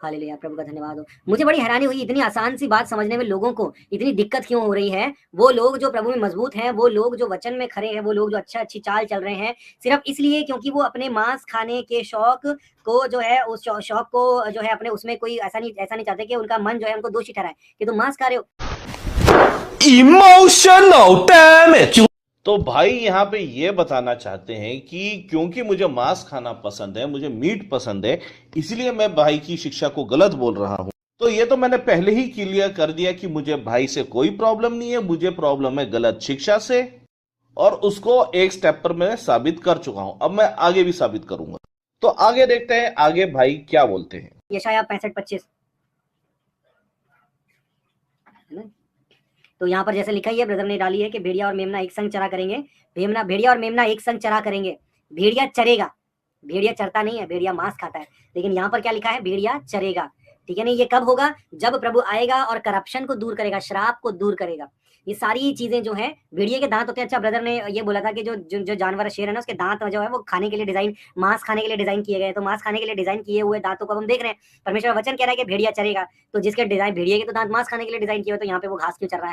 हालेलुया, प्रभु का धन्यवाद हो। मुझे बड़ी हैरानी हुई, इतनी आसान सी बात समझने में लोगों को इतनी दिक्कत क्यों हो रही है। वो लोग जो प्रभु में मजबूत हैं, वो लोग जो वचन में खड़े हैं, वो लोग जो अच्छी चाल चल रहे हैं, सिर्फ इसलिए क्योंकि वो अपने मांस खाने के शौक को जो है, उस शौक को जो है अपने, उसमें कोई ऐसा नहीं चाहते कि उनका मन जो है उनको दोषी ठहराए कि तुम मांस खा रहे हो। Emotional damage. तो भाई यहाँ पे ये बताना चाहते हैं कि क्योंकि मुझे मांस खाना पसंद है, मुझे मीट पसंद है, इसलिए मैं भाई की शिक्षा को गलत बोल रहा हूं। तो ये तो मैंने पहले ही क्लियर कर दिया कि मुझे भाई से कोई प्रॉब्लम नहीं है, मुझे प्रॉब्लम है गलत शिक्षा से, और उसको एक स्टेप पर मैं साबित कर चुका हूं। अब मैं आगे भी साबित करूंगा। तो आगे देखते हैं आगे भाई क्या बोलते हैं। यशायाह 65:25, तो यहाँ पर जैसे लिखा ही है, ब्रदर ने डाली है कि भेड़िया और मेमना एक संग चरा करेंगे। भेड़िया और मेमना एक संग चरा करेंगे। भेड़िया चरेगा, भेड़िया चरता नहीं है, भेड़िया मांस खाता है, लेकिन यहाँ पर क्या लिखा है, भेड़िया चरेगा। ठीक है नहीं, ये कब होगा? जब प्रभु आएगा और करप्शन को दूर करेगा, श्राप को दूर करेगा। ये सारी चीजें जो है, भेड़िए के दांत होते हैं। अच्छा, ब्रदर ने ये बोला था कि जो जानवर शेर है ना, उसके दांत जो है वो खाने के लिए डिजाइन, मांस खाने के लिए डिजाइन किए गए। तो मांस खाने के लिए डिजाइन किए हुए दांतों को हम देख रहे हैं। परमेश्वर वचन कह रहा है कि भेड़िया चरेगा, तो जिसके डिजाइन, भेड़िए के तो दांत मांस खाने के लिए डिजाइन किए हुए, तो यहाँ पे वो घास क्यों चर रहा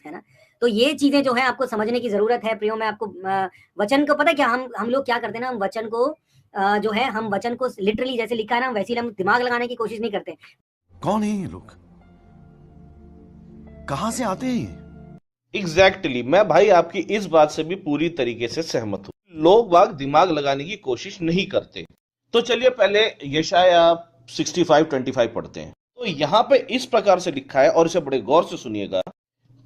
है ना। तो ये चीजें जो है आपको समझने की जरूरत है प्रियो। मैं आपको वचन को, पता है क्या हम लोग क्या करते हैं ना, हम वचन को जो है, हम वचन को लिटरली जैसे लिखा है ना, वैसे ही हम दिमाग लगाने की कोशिश नहीं करते। कौन है ये लोग, कहां से आते हैं? एग्जैक्टली, मैं भाई आपकी इस बात से भी पूरी तरीके से सहमत हूं। लोग बाग दिमाग लगाने की कोशिश नहीं करते। तो चलिए पहले यशायाह 65:25 पढ़ते हैं। तो यहाँ पे इस प्रकार से लिखा है, और इसे बड़े गौर से सुनिएगा।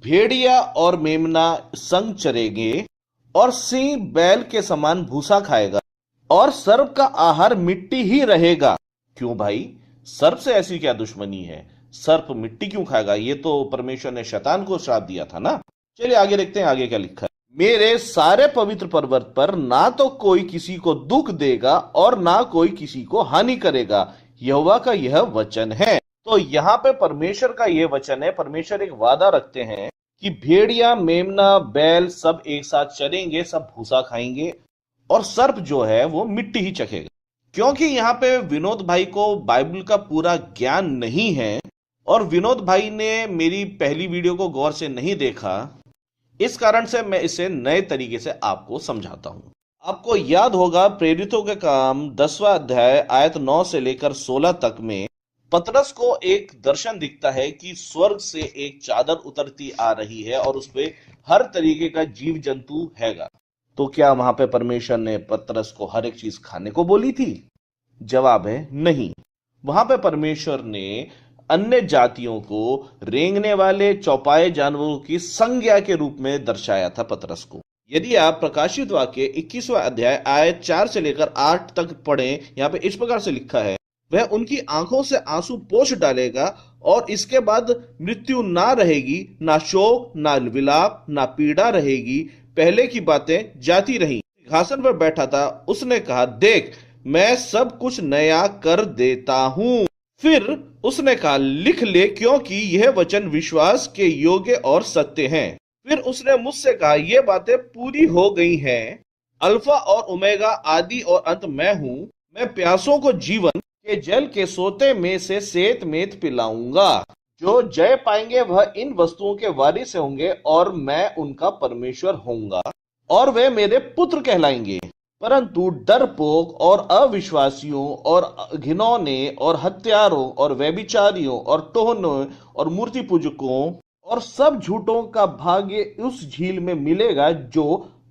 भेड़िया और मेमना संग चरेंगे और सिंह बैल के समान भूसा खाएगा और सर्प का आहार मिट्टी ही रहेगा। क्यों भाई, सर्प से ऐसी क्या दुश्मनी है? सर्प मिट्टी क्यों खाएगा? ये तो परमेश्वर ने शैतान को श्राप दिया था ना। चलिए आगे देखते हैं आगे क्या लिखा है। मेरे सारे पवित्र पर्वत पर ना तो कोई किसी को दुख देगा और ना कोई किसी को हानि करेगा, यहोवा का यह वचन है। तो यहाँ पे परमेश्वर का यह वचन है। परमेश्वर एक वादा रखते हैं कि भेड़िया, मेमना, बैल सब एक साथ चरेंगे, सब भूसा खाएंगे, और सर्प जो है वो मिट्टी ही चखेगा। क्योंकि यहाँ पे विनोद भाई को बाइबल का पूरा ज्ञान नहीं है और विनोद भाई ने मेरी पहली वीडियो को गौर से नहीं देखा, इस कारण से मैं इसे नए तरीके से आपको समझाता हूं। आपको याद होगा प्रेरितों के काम 10वां अध्याय आयत 9 से लेकर 16 तक में पतरस को एक दर्शन दिखता है कि स्वर्ग से एक चादर उतरती आ रही है और उस पे हर तरीके का जीव जंतु हैगा। तो क्या वहां पे परमेश्वर ने पतरस को हर एक चीज खाने को बोली थी? जवाब है नहीं। वहां पे परमेश्वर ने अन्य जातियों को रेंगने वाले चौपाए जानवरों की संज्ञा के रूप में दर्शाया था पतरस को। यदि आप प्रकाशित वाक्य 21वां अध्याय आयत 4 से लेकर 8 तक पढ़ें, यहाँ पे इस प्रकार से लिखा है, वह उनकी आंखों से आंसू पोंछ डालेगा और इसके बाद मृत्यु ना रहेगी, ना शोक, ना विलाप, ना पीड़ा रहेगी, पहले की बातें जाती रही। सिंहासन पर बैठा था उसने कहा, देख मैं सब कुछ नया कर देता हूं। फिर उसने कहा, लिख ले, क्योंकि यह वचन विश्वास के योग्य और सत्य हैं। फिर उसने मुझसे कहा, ये बातें पूरी हो गई हैं। अल्फा और ओमेगा, आदि और अंत मैं हूं। मैं प्यासों को जीवन के जल के सोते में से सेत मेत पिलाऊंगा। जो जय पाएंगे वह इन वस्तुओं के वारिस होंगे और मैं उनका परमेश्वर होऊंगा और वे मेरे पुत्र कहलाएंगे। परंतु डरपोक और अविश्वासियों और घिनौने और हत्यारों और व्यभिचारियों और टोहनों और मूर्ति पूजकों और सब झूठों का भाग्य उस झील में मिलेगा जो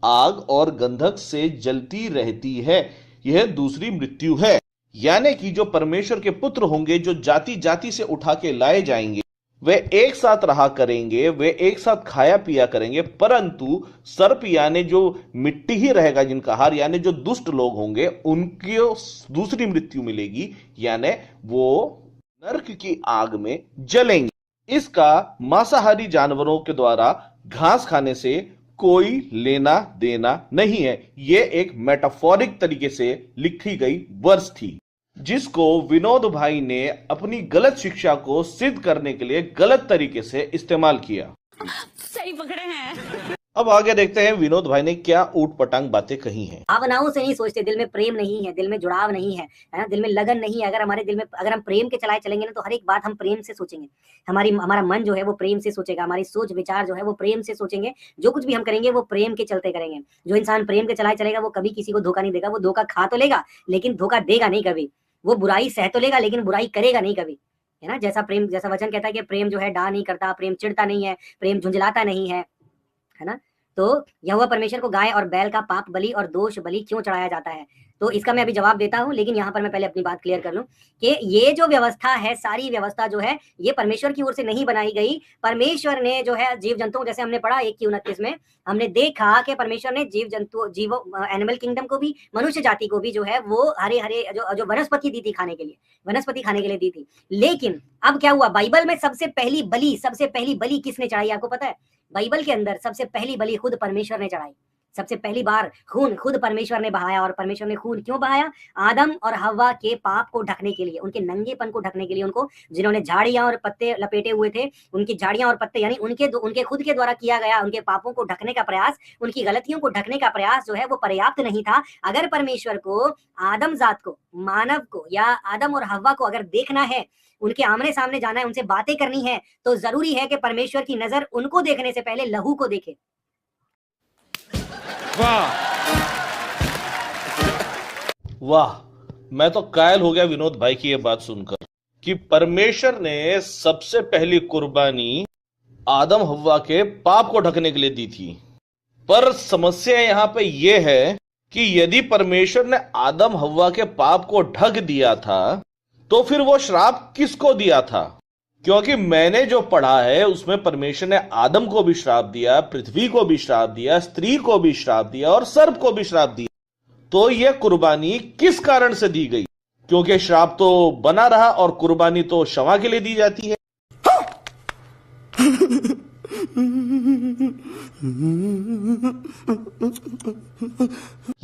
आग और गंधक से जलती रहती है। यह दूसरी मृत्यु है। यानी कि जो परमेश्वर के पुत्र होंगे, जो जाति जाति से उठा के लाए जाएंगे, वे एक साथ रहा करेंगे, वे एक साथ खाया पिया करेंगे। परंतु सर्प यानी जो मिट्टी ही रहेगा जिनका हार, यानी जो दुष्ट लोग होंगे, उनकी दूसरी मृत्यु मिलेगी, यानी वो नरक की आग में जलेंगे। इसका मांसाहारी जानवरों के द्वारा घास खाने से कोई लेना देना नहीं है। ये एक मेटाफोरिक तरीके से लिखी गई वर्स थी, जिसको विनोद भाई ने अपनी गलत शिक्षा को सिद्ध करने के लिए गलत तरीके से इस्तेमाल किया। सही पकड़े हैं। अब आगे देखते हैं विनोद भाई ने क्या ऊट पटांग बातें कही हैं। भावनाओं से नहीं सोचते, दिल में प्रेम नहीं है, दिल में जुड़ाव नहीं है, ना दिल में लगन नहीं है। अगर हमारे दिल में, अगर हम प्रेम के चलाए चलेंगे ना, तो हर एक बात हम प्रेम से सोचेंगे। हमारा मन जो है वो प्रेम से सोचेगा, हमारी सोच विचार जो है वो प्रेम से सोचेंगे। जो कुछ भी हम करेंगे वो प्रेम के चलते करेंगे। जो इंसान प्रेम के चलाए चलेगा वो कभी किसी को धोखा नहीं देगा। वो धोखा खा तो लेगा लेकिन धोखा देगा नहीं कभी। वो बुराई सह तो लेगा लेकिन बुराई करेगा नहीं कभी, है ना। जैसा प्रेम, जैसा वचन कहता है कि प्रेम जो है डा नहीं करता, प्रेम चिढ़ता नहीं है, प्रेम झुंझलाता नहीं है ना। तो यहोवा परमेश्वर को गाय और बैल का पाप बलि और दोष बलि क्यों चढ़ाया जाता है? तो इसका मैं अभी जवाब देता हूं, लेकिन यहाँ पर मैं पहले अपनी बात क्लियर कर लूं कि ये जो व्यवस्था है, सारी व्यवस्था जो है, ये परमेश्वर की ओर से नहीं बनाई गई। परमेश्वर ने जो है जीव जंतुओं, जैसे हमने पढ़ा 1:29 में, हमने देखा कि परमेश्वर ने जीव जंतु, एनिमल किंगडम को भी, मनुष्य जाति को भी जो है वो हरे हरे जो वनस्पति दी थी खाने के लिए, वनस्पति खाने के लिए दी थी। लेकिन अब क्या हुआ, बाइबल में सबसे पहली बलि किसने चढ़ाई आपको पता है? बाइबल के अंदर सबसे पहली बलि खुद परमेश्वर ने चढ़ाई। सबसे पहली बार खून खुद परमेश्वर ने बहाया। और परमेश्वर ने खून क्यों बहाया? आदम और हव्वा के पाप को ढकने के लिए, उनके नंगेपन को ढकने के लिए। उनको, जिन्होंने झाड़ियां और पत्ते लपेटे हुए थे, उनकी झाड़ियां और पत्ते, यानी उनके खुद के द्वारा किया गया उनके पापों को ढकने का प्रयास, उनकी गलतियों को ढकने का प्रयास जो है वो पर्याप्त नहीं था। अगर परमेश्वर को, आदम जात को, मानव को, या आदम और हव्वा को अगर देखना है, उनके आमने सामने जाना है, उनसे बातें करनी है, तो जरूरी है कि परमेश्वर की नजर उनको देखने से पहले लहू को देखे। वाह, मैं तो कायल हो गया विनोद भाई की ये बात सुनकर कि परमेश्वर ने सबसे पहली कुर्बानी आदम हव्वा के पाप को ढकने के लिए दी थी। पर समस्या यहां पे ये है कि यदि परमेश्वर ने आदम हव्वा के पाप को ढक दिया था, तो फिर वो श्राप किसको दिया था? क्योंकि मैंने जो पढ़ा है उसमें परमेश्वर ने आदम को भी श्राप दिया, पृथ्वी को भी श्राप दिया, स्त्री को भी श्राप दिया और सर्प को भी श्राप दिया। तो यह कुर्बानी किस कारण से दी गई? क्योंकि श्राप तो बना रहा और कुर्बानी तो क्षमा के लिए दी जाती है।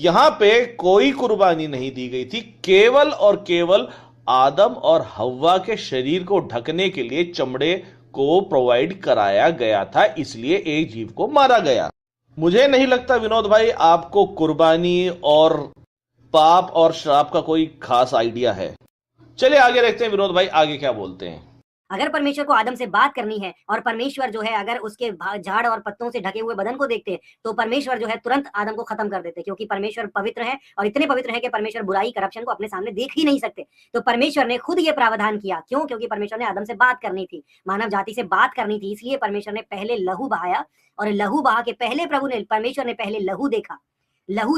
यहां पे कोई कुर्बानी नहीं दी गई थी, केवल और केवल आदम और हव्वा के शरीर को ढकने के लिए चमड़े को प्रोवाइड कराया गया था, इसलिए एक जीव को मारा गया। मुझे नहीं लगता विनोद भाई आपको कुर्बानी और पाप और श्राप का कोई खास आइडिया है। चलिए आगे देखते हैं विनोद भाई आगे क्या बोलते हैं। अगर परमेश्वर को आदम से बात करनी है और परमेश्वर जो है अगर उसके झाड़ और पत्तों से ढके हुए बदन को देखते तो परमेश्वर जो है तुरंत आदम को खत्म कर देते, क्योंकि परमेश्वर पवित्र है और इतने पवित्र है कि परमेश्वर बुराई करप्शन को अपने सामने देख ही नहीं सकते। तो परमेश्वर ने खुद ये प्रावधान किया। क्यों? क्योंकि परमेश्वर ने आदम से बात करनी थी, मानव जाति से बात करनी थी, इसलिए परमेश्वर ने पहले लहू बहाया। और लहू बहा के पहले परमेश्वर ने पहले लहू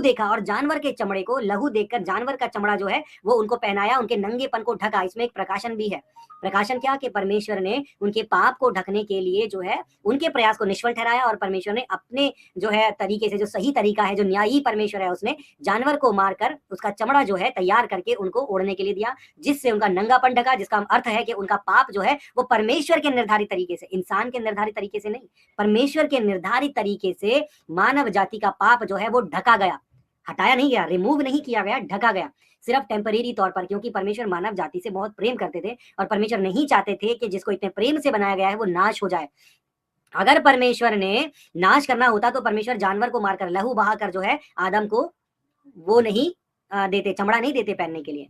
देखा और जानवर के चमड़े को, लहू देखकर जानवर का चमड़ा जो है वो उनको पहनाया, उनके नंगेपन को ढका। इसमें एक प्रकाशन भी है। प्रकाशन क्या? कि परमेश्वर ने उनके पाप को ढकने के लिए जो है उनके प्रयास को निष्फल ठहराया और परमेश्वर ने अपने जो है तरीके से, जो सही तरीका है, जो न्यायी परमेश्वर है, उसने जानवर को मारकर उसका चमड़ा जो है तैयार करके उनको ओढ़ने के लिए दिया, जिससे उनका नंगापन ढका। जिसका अर्थ है कि उनका पाप जो है वो परमेश्वर के निर्धारित तरीके से, इंसान के निर्धारित तरीके से नहीं, परमेश्वर के निर्धारित तरीके से मानव जाति का पाप जो है वो ढका गया, हटाया नहीं गया, रिमूव नहीं किया गया, ढका गया, सिर्फ टेम्परेरी तौर पर। क्योंकि परमेश्वर मानव जाति से बहुत प्रेम करते थे और परमेश्वर नहीं चाहते थे कि जिसको इतने प्रेम से बनाया गया है वो नाश हो जाए। अगर परमेश्वर ने नाश करना होता तो परमेश्वर जानवर को मारकर, लहू बहाकर जो है आदम को वो नहीं देते, चमड़ा नहीं देते पहनने के लिए।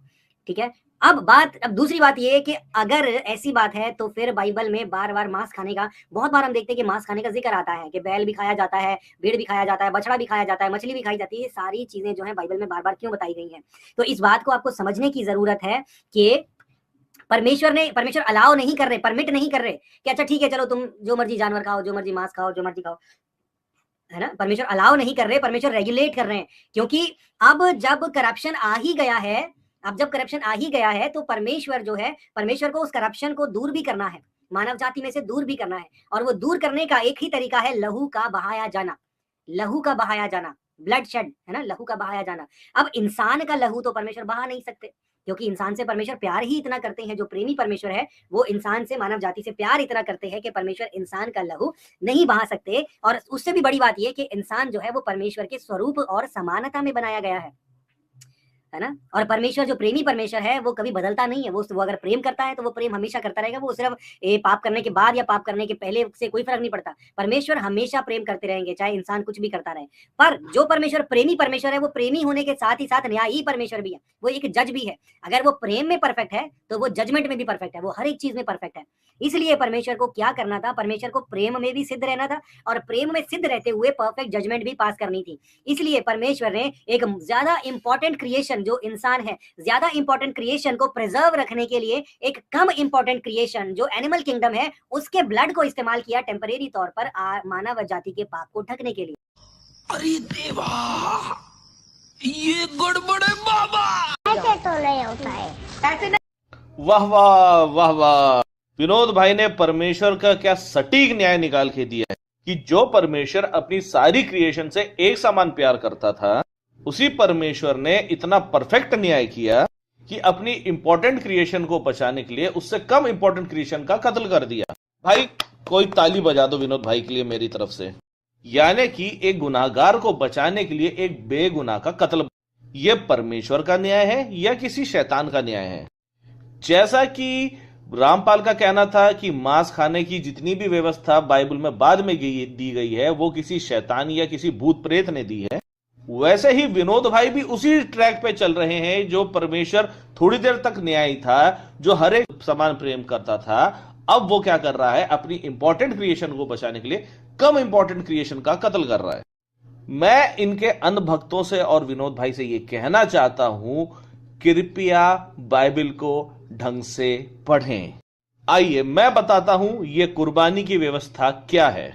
ठीक है। अब दूसरी बात ये है कि अगर ऐसी बात है तो फिर बाइबल में बार बार मांस खाने का, बहुत बार हम देखते हैं कि मांस खाने का जिक्र आता है कि बैल भी खाया जाता है, भेड़ भी खाया जाता है, बछड़ा भी खाया जाता है, मछली भी खाई जाती है। ये सारी चीजें जो है बाइबल में बार बार क्यों बताई गई हैं? तो इस बात को आपको समझने की जरूरत है कि परमेश्वर अलाउ नहीं कर रहे, परमिट नहीं कर रहे कि अच्छा ठीक है चलो तुम जो मर्जी जानवर खाओ, जो मर्जी मांस खाओ, जो मर्जी खाओ, है ना। परमेश्वर अलाउ नहीं कर रहे, परमेश्वर रेगुलेट कर रहे हैं। क्योंकि अब जब करप्शन आ ही गया है तो परमेश्वर जो है, परमेश्वर को उस करप्शन को दूर भी करना है, मानव जाति में से दूर भी करना है। और वो दूर करने का एक ही तरीका है, लहू का बहाया जाना, ब्लड शेड, है ना, लहू का बहाया जाना। अब इंसान का लहू तो परमेश्वर बहा नहीं सकते, क्योंकि इंसान से परमेश्वर प्यार ही इतना करते हैं। जो प्रेमी परमेश्वर है वो इंसान से, मानव जाति से प्यार इतना करते हैं कि परमेश्वर इंसान का लहू नहीं बहा सकते। और उससे भी बड़ी बात यह कि इंसान जो है वो परमेश्वर के स्वरूप और समानता में बनाया गया है ना। और परमेश्वर जो प्रेमी परमेश्वर है वो कभी बदलता नहीं है। वो अगर प्रेम करता है तो वो प्रेम हमेशा करता रहेगा। वो सिर्फ पाप करने के बाद या पाप करने के पहले से कोई फर्क नहीं पड़ता। परमेश्वर हमेशा प्रेम करते रहेंगे, चाहे इंसान कुछ भी करता रहे। पर जो परमेश्वर प्रेमी परमेश्वर है वो प्रेमी होने के साथ ही साथ न्यायी परमेश्वर भी है, वो एक जज भी है। अगर वो प्रेम में परफेक्ट है तो वो जजमेंट में भी परफेक्ट है, वो हर एक चीज में परफेक्ट है। इसलिए परमेश्वर को क्या करना था? परमेश्वर को प्रेम में भी सिद्ध रहना था और प्रेम में सिद्ध रहते हुए परफेक्ट जजमेंट भी पास करनी थी। इसलिए परमेश्वर ने एक ज्यादा इंपॉर्टेंट क्रिएशन जो इंसान है, ज्यादा इंपॉर्टेंट क्रिएशन को प्रिजर्व रखने के लिए एक कम इंपॉर्टेंट क्रिएशन जो एनिमल किंगडम है उसके ब्लड को इस्तेमाल किया टेम्परेरी तौर पर मानव जाति के पाप को ढकने के लिए। अरे देवा, ये गड़बड़ है बाबा। ऐसे तो नहीं होता है, ऐसे नहीं। वाह वाह वाह वाह, विनोद भाई ने परमेश्वर का क्या सटीक न्याय निकाल के दिया है कि जो परमेश्वर अपनी सारी क्रिएशन से एक समान प्यार करता था, उसी परमेश्वर ने इतना परफेक्ट न्याय किया कि अपनी इंपॉर्टेंट क्रिएशन को बचाने के लिए उससे कम इंपॉर्टेंट क्रिएशन का कत्ल कर दिया। भाई कोई ताली बजा दो विनोद भाई के लिए मेरी तरफ से। यानी कि एक गुनाहगार को बचाने के लिए एक बेगुनाह का कत्ल। यह परमेश्वर का न्याय है या किसी शैतान का न्याय है? जैसा कि रामपाल का कहना था कि मांस खाने की जितनी भी व्यवस्था बाइबल में बाद में दी गई है वो किसी शैतान या किसी भूत प्रेत ने दी है, वैसे ही विनोद भाई भी उसी ट्रैक पे चल रहे हैं। जो परमेश्वर थोड़ी देर तक न्यायी था, जो हर एक समान प्रेम करता था, अब वो क्या कर रहा है? अपनी इंपॉर्टेंट क्रिएशन को बचाने के लिए कम इंपॉर्टेंट क्रिएशन का कत्ल कर रहा है। मैं इनके अंध भक्तों से और विनोद भाई से ये कहना चाहता हूं, कृपया बाइबल को ढंग से पढ़ें। आइए मैं बताता हूं ये कुर्बानी की व्यवस्था क्या है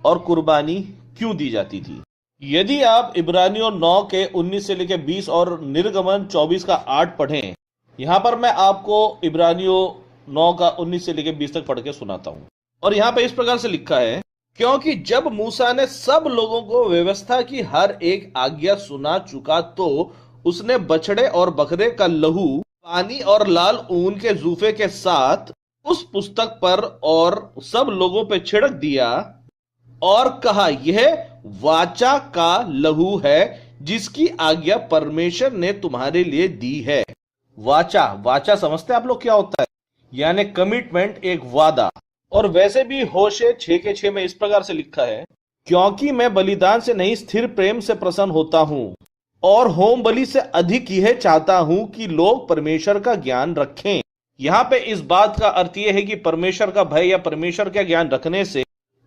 और कुर्बानी क्यों दी जाती थी। यदि आप इब्रानियों 9 के 19 से लेकर 20 और निर्गमन 24 का 8 पढ़ें, यहां पर मैं आपको इब्रानियों 9 का 19 से लेकर 20 तक पढ़ के सुनाता हूं। और यहां पे इस प्रकार से लिखा है, क्योंकि जब मूसा ने सब लोगों को व्यवस्था की हर एक आज्ञा सुना चुका तो उसने बछड़े और बकरे का लहू पानी और लाल ऊन के जूफे के साथ उस पुस्तक पर और सब लोगों पे छिड़क दिया और कहा, यह वाचा का लहू है जिसकी आज्ञा परमेश्वर ने तुम्हारे लिए दी है। वाचा समझते आप लोग क्या होता है? यानी कमिटमेंट, एक वादा। और वैसे भी होशे 6 के 6 में इस प्रकार से लिखा है, क्योंकि मैं बलिदान से नहीं स्थिर प्रेम से प्रसन्न होता हूं और होम बलि से अधिक यह चाहता हूं कि लोग परमेश्वर का ज्ञान रखें। यहाँ पे इस बात का अर्थ यह है कि परमेश्वर का भय या परमेश्वर का ज्ञान रखने से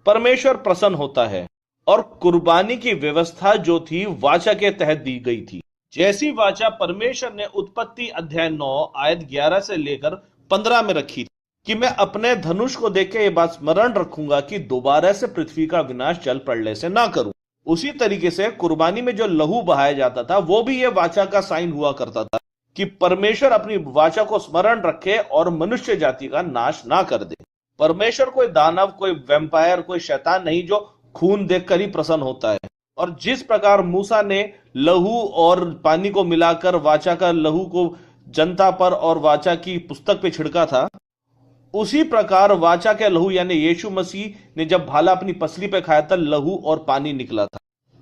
परमेश्वर प्रसन्न होता है। और कुर्बानी की व्यवस्था जो थी वाचा के तहत दी गई थी। जैसी वाचा परमेश्वर ने उत्पत्ति अध्याय 9 आयत 11 से लेकर 15 में रखी थी कि मैं अपने धनुष को देख के ये बात स्मरण रखूंगा कि दोबारा से पृथ्वी का विनाश जल प्रलय से ना करूं। उसी तरीके से कुर्बानी में जो लहू बहाया जाता था वो भी ये वाचा का साइन हुआ करता था कि परमेश्वर अपनी वाचा को स्मरण रखे और मनुष्य जाति का नाश ना कर दे। परमेश्वर कोई दानव, कोई वैम्पायर, कोई शैतान नहीं जो खून देखकर ही प्रसन्न होता है। और जिस प्रकार मूसा ने लहू और पानी को मिलाकर वाचा का लहू को जनता पर और वाचा की पुस्तक पे छिड़का था, उसी प्रकार वाचा के लहू यानी यीशु मसीह ने जब भाला अपनी पसली पे खाया था, लहू और पानी निकला था